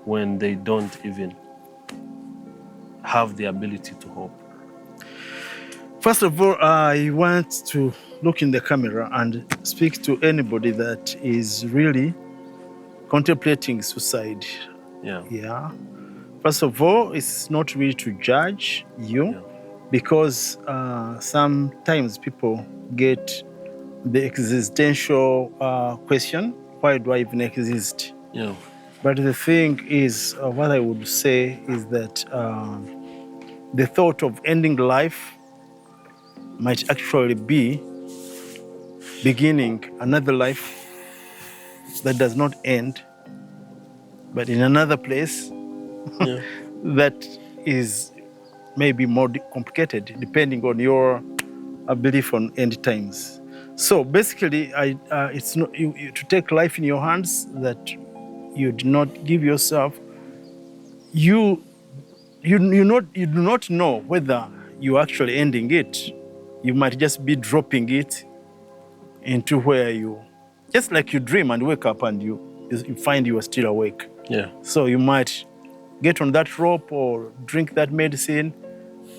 when they don't even have the ability to hope? First of all, I want to look in the camera and speak to anybody that is really contemplating suicide. Yeah. First of all, it's not really to judge you, because sometimes people get the existential question, why do I even exist? Yeah. But the thing is, what I would say is that the thought of ending life might actually be beginning another life that does not end, but in another place that is maybe more complicated, depending on your belief on end times. So basically, it's not to take life in your hands, that you do not give yourself. You do not know whether you're actually ending it. You might just be dropping it into where you, just like you dream and wake up and you find you are still awake. Yeah. So you might get on that rope or drink that medicine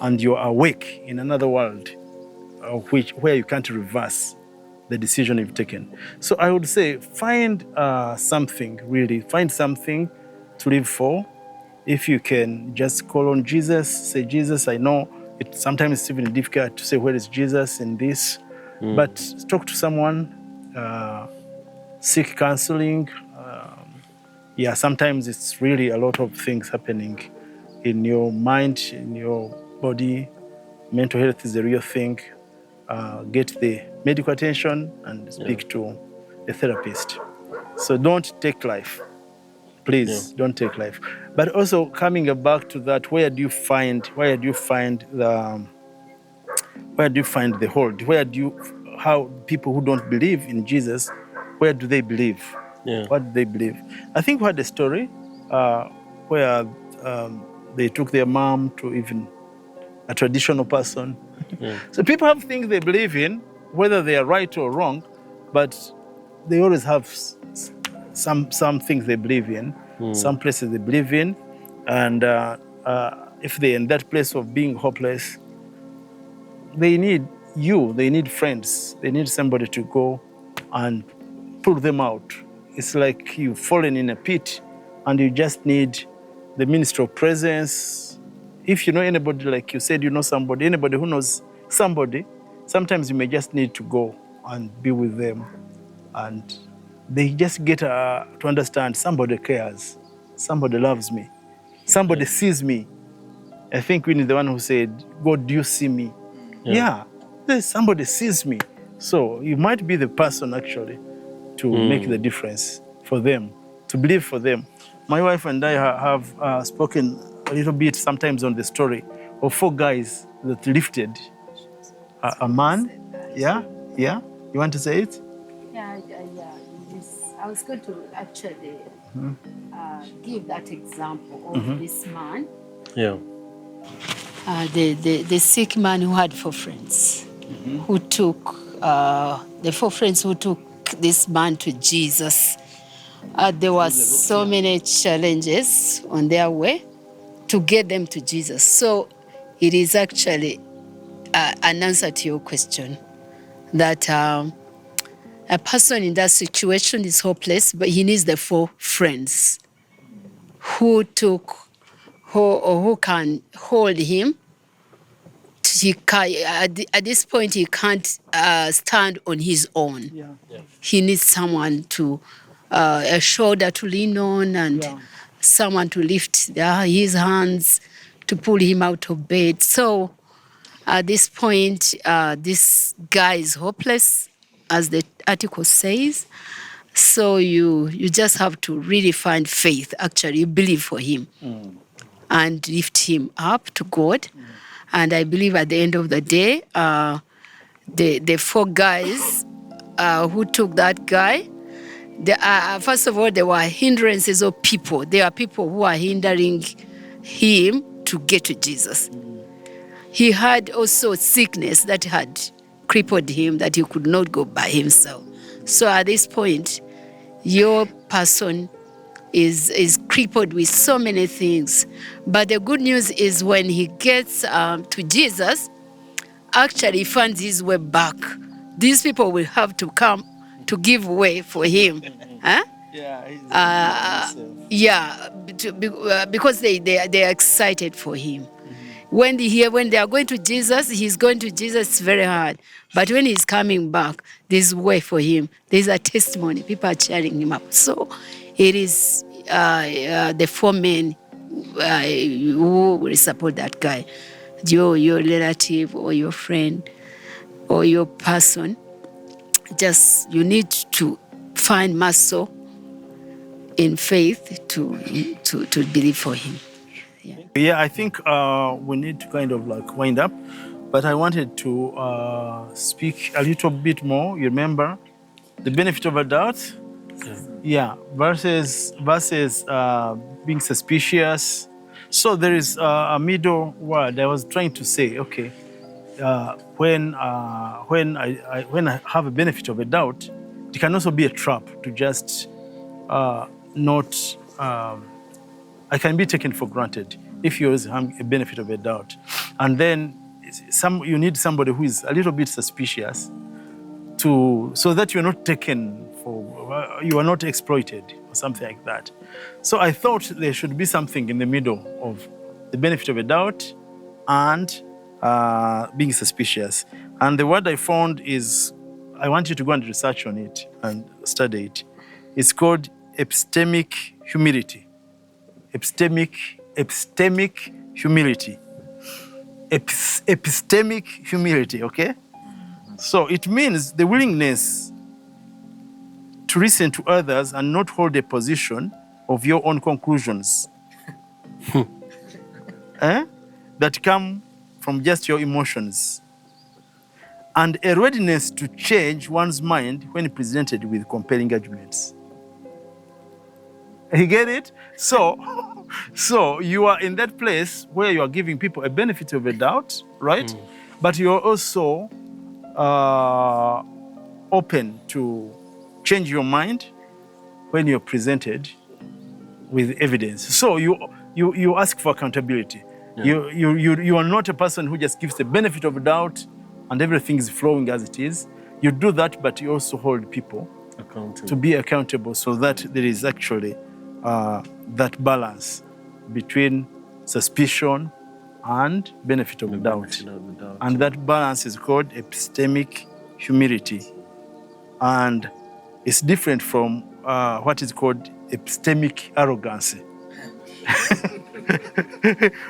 and you're awake in another world where you can't reverse the decision you've taken. So I would say find something to live for. If you can just call on Jesus, say, Jesus, I know sometimes it's even difficult to say, where is Jesus in this? But talk to someone, seek counseling. Sometimes it's really a lot of things happening in your mind, in your body. Mental health is a real thing. Get the medical attention and speak to a therapist. So don't take life. Please don't take life. But also coming back to that, where do you find the hold? How people who don't believe in Jesus, where do they believe? What do they believe? I think we had a story where they took their mom to even a traditional person. So people have things they believe in, whether they are right or wrong, but they always have some things they believe in, some places they believe in, and if they're in that place of being hopeless, they need they need friends. They need somebody to go and pull them out. It's like you've fallen in a pit and you just need the ministry of presence. If you know anybody, like you said, you know somebody, anybody who knows somebody, sometimes you may just need to go and be with them. And they just get to understand somebody cares, somebody loves me, somebody sees me. I think Winnie is the one who said, God, do you see me? Yeah, somebody sees me. So you might be the person actually to make the difference for them, to believe for them. My wife and I have spoken a little bit sometimes on the story of 4 guys that lifted a man. Yeah. You want to say it? Yeah. I was going to actually give that example of this man. Yeah. The sick man who had 4 friends, who took the 4 friends who took this man to Jesus. There were so many challenges on their way to get them to Jesus. So it is actually an answer to your question that a person in that situation is hopeless, but he needs the 4 friends who can hold him. At this point, he can't stand on his own. He needs someone to, a shoulder to lean on and someone to lift his hands to pull him out of bed. So at this point, this guy is hopeless, as the article says. So you just have to really find faith. Actually, you believe for him and lift him up to God. And I believe at the end of the day, the 4 guys who took that guy, first of all, there were hindrances of people. There are people who are hindering him to get to Jesus. He had also sickness that had crippled him, that he could not go by himself. So at this point, your person is crippled with so many things. But the good news is when he gets to Jesus, actually he finds his way back. These people will have to come to give way for him. Huh? Because they are excited for him. When they are going to Jesus, he's going to Jesus, it's very hard. But when he's coming back, there's way for him. There's a testimony. People are cheering him up. So it is the 4 men who will support that guy. Your relative or your friend or your person. Just you need to find muscle in faith to believe for him. Yeah, I think we need to kind of like wind up, but I wanted to speak a little bit more. You remember the benefit of a doubt? Yeah, versus being suspicious. So there is a middle word. I was trying to say, okay, when I have a benefit of a doubt, it can also be a trap to just not. I can be taken for granted if you always have a benefit of a doubt, and then you need somebody who is a little bit suspicious so that you're not taken for, you are not exploited or something like that. So I thought there should be something in the middle of the benefit of a doubt and being suspicious. And the word I found is, I want you to go and research on it and study it. It's called epistemic humility. Epistemic humility. Epistemic humility, okay? So it means the willingness to listen to others and not hold a position of your own conclusions that come from just your emotions, and a readiness to change one's mind when presented with compelling arguments. You get it? So you are in that place where you are giving people a benefit of a doubt, right? But you're also open to change your mind when you're presented with evidence. So you ask for accountability. Yeah. You are not a person who just gives the benefit of doubt and everything is flowing as it is, you do that, but you also hold people to be accountable, so that there is actually that balance between suspicion and benefit of doubt. And that balance is called epistemic humility. And it's different from what is called epistemic arrogance,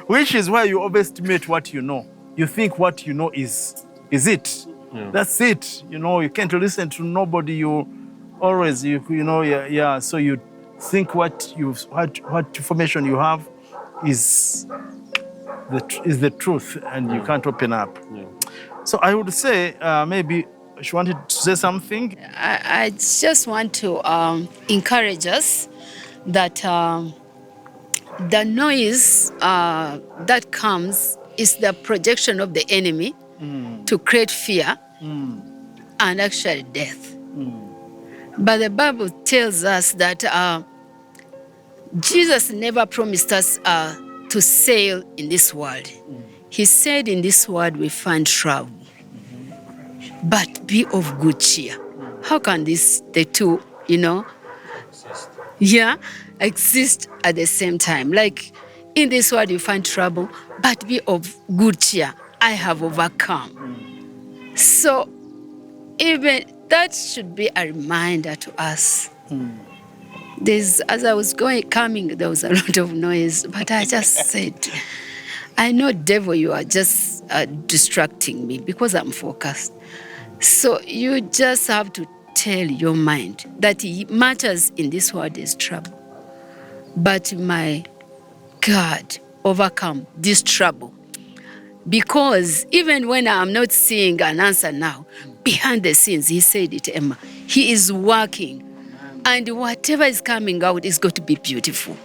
which is why you overestimate what you know. You think what you know is it. Yeah. That's it. You know, you can't listen to nobody. You always, you know, yeah. So you think what information you have is the truth, and you can't open up. Yeah. So I would say maybe she wanted to say something. I just want to encourage us that the noise that comes is the projection of the enemy to create fear and actually death. But the Bible tells us that Jesus never promised us to sail in this world. He said in this world we find trouble, but be of good cheer. How can the two, exist at the same time? Like, in this world you find trouble, but be of good cheer. I have overcome. So even that should be a reminder to us. As I was coming, there was a lot of noise, but I just said, I know, devil, you are just distracting me because I'm focused. So you just have to tell your mind that matters in this world is trouble. But my God, overcome this trouble. Because even when I'm not seeing an answer now, behind the scenes, he said it, Emma, he is working. And whatever is coming out is going to be beautiful.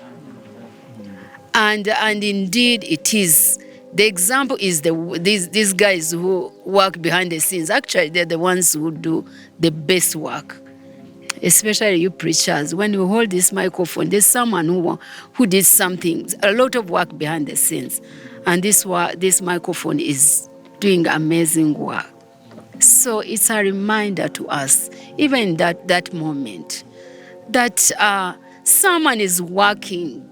And indeed it is. The example is these guys who work behind the scenes. Actually, they're the ones who do the best work. Especially you preachers. When you hold this microphone, there's someone who did something, a lot of work behind the scenes. And this microphone is doing amazing work. So it's a reminder to us, even that moment, that someone is working.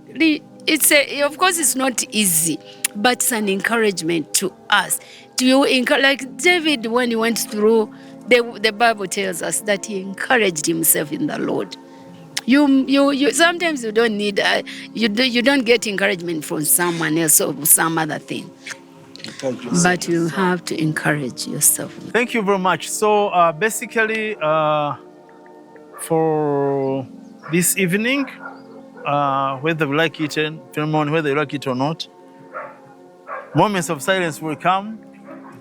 Of course, it's not easy, but it's an encouragement to us. Like David, when he went through, the Bible tells us that he encouraged himself in the Lord. You sometimes you don't need you don't get encouragement from someone else or some other thing, but you have to encourage yourself. Thank you very much. So basically, for this evening, whether we like it, whether you like it or not, moments of silence will come,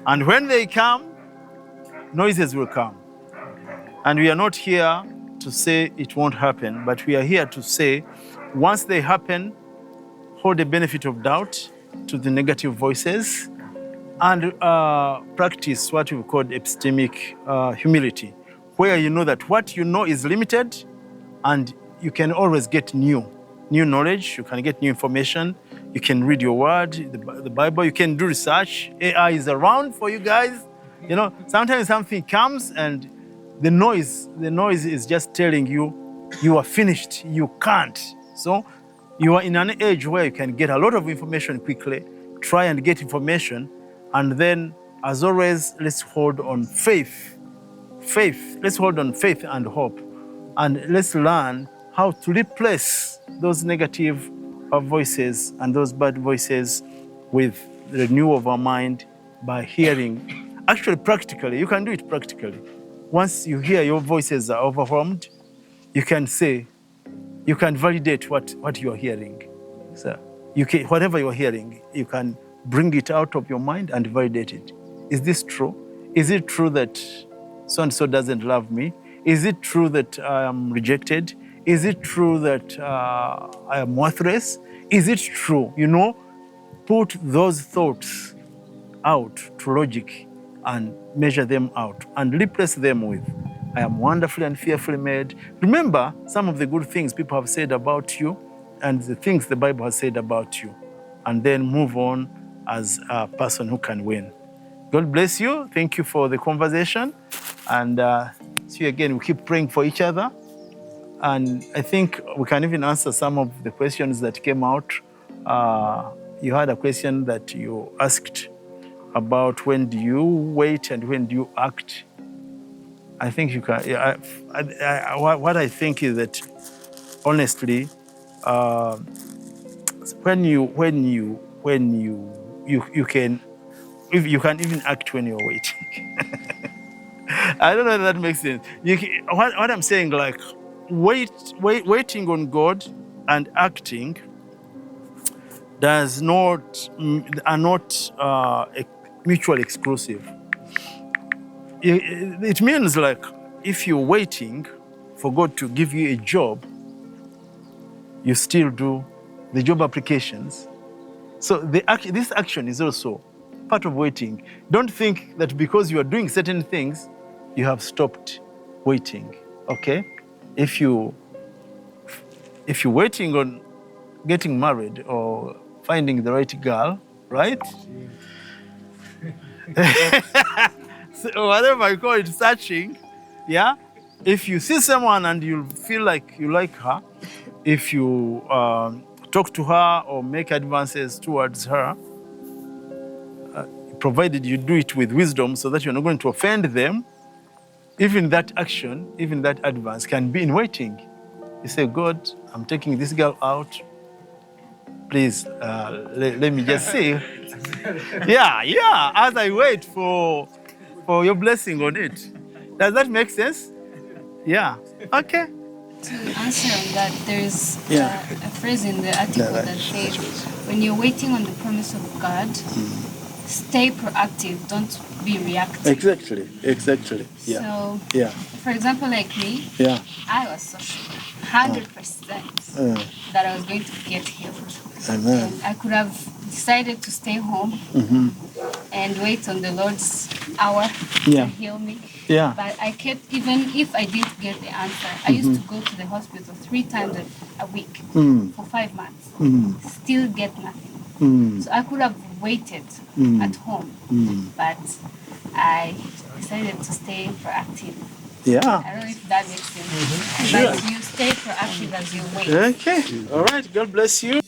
and when they come, noises will come. And we are not here to say it won't happen, but we are here to say, once they happen, hold the benefit of doubt to the negative voices, and practice what we've called epistemic humility, where you know that what you know is limited, and you can always get new knowledge, you can get new information, you can read your word, the Bible, you can do research. AI is around for you guys. You know, sometimes something comes and the noise is just telling you, you are finished, you can't. So you are in an age where you can get a lot of information quickly, try and get information, and then, as always, let's hold on faith. Let's hold on faith and hope, and let's learn how to replace those negative voices and those bad voices with the renewal of our mind by hearing. Actually, practically, you can do it practically. Once you hear your voices are overwhelmed, you can say, you can validate what you are hearing. So whatever you're hearing, you can bring it out of your mind and validate it. Is this true? Is it true that so-and-so doesn't love me? Is it true that I am rejected? Is it true that I am worthless? Is it true? You know, put those thoughts out to logic and measure them out and replace them with, I am wonderfully and fearfully made. Remember some of the good things people have said about you and the things the Bible has said about you, and then move on as a person who can win. God bless you. Thank you for the conversation. And see you again. We keep praying for each other. And I think we can even answer some of the questions that came out. You had a question that you asked about when do you wait and when do you act. I think you can. What I think is that, honestly, when you can, if you can even act when you're waiting. I don't know if that makes sense. What I'm saying, like, waiting on God and acting are not mutually exclusive. It means, like, if you're waiting for God to give you a job, you still do the job applications. So this action is also part of waiting. Don't think that because you are doing certain things, you have stopped waiting. Okay? If you're waiting on getting married or finding the right girl, right? So whatever you call it, searching, yeah? If you see someone and you feel like you like her, if you talk to her or make advances towards her, provided you do it with wisdom so that you're not going to offend them, even that action, even that advance can be in waiting. You say, God, I'm taking this girl out. Please, let me just see. Yeah, as I wait for your blessing on it. Does that make sense? Yeah, okay. To answer on that, there's a phrase in the article that says, when you're waiting on the promise of God, stay proactive, don't be reactive. Exactly. Yeah. So, yeah. for example, like me, I was so sure, 100% that I was going to get healed. Amen. And I could have decided to stay home and wait on the Lord's hour to heal me. Yeah. But I kept, even if I didn't get the answer, I used to go to the hospital 3 times a week for 5 months, still get nothing. So I could have waited at home, but I decided to stay proactive. Yeah. I don't know if that makes sense. But you stay proactive as you wait. Okay. All right. God bless you.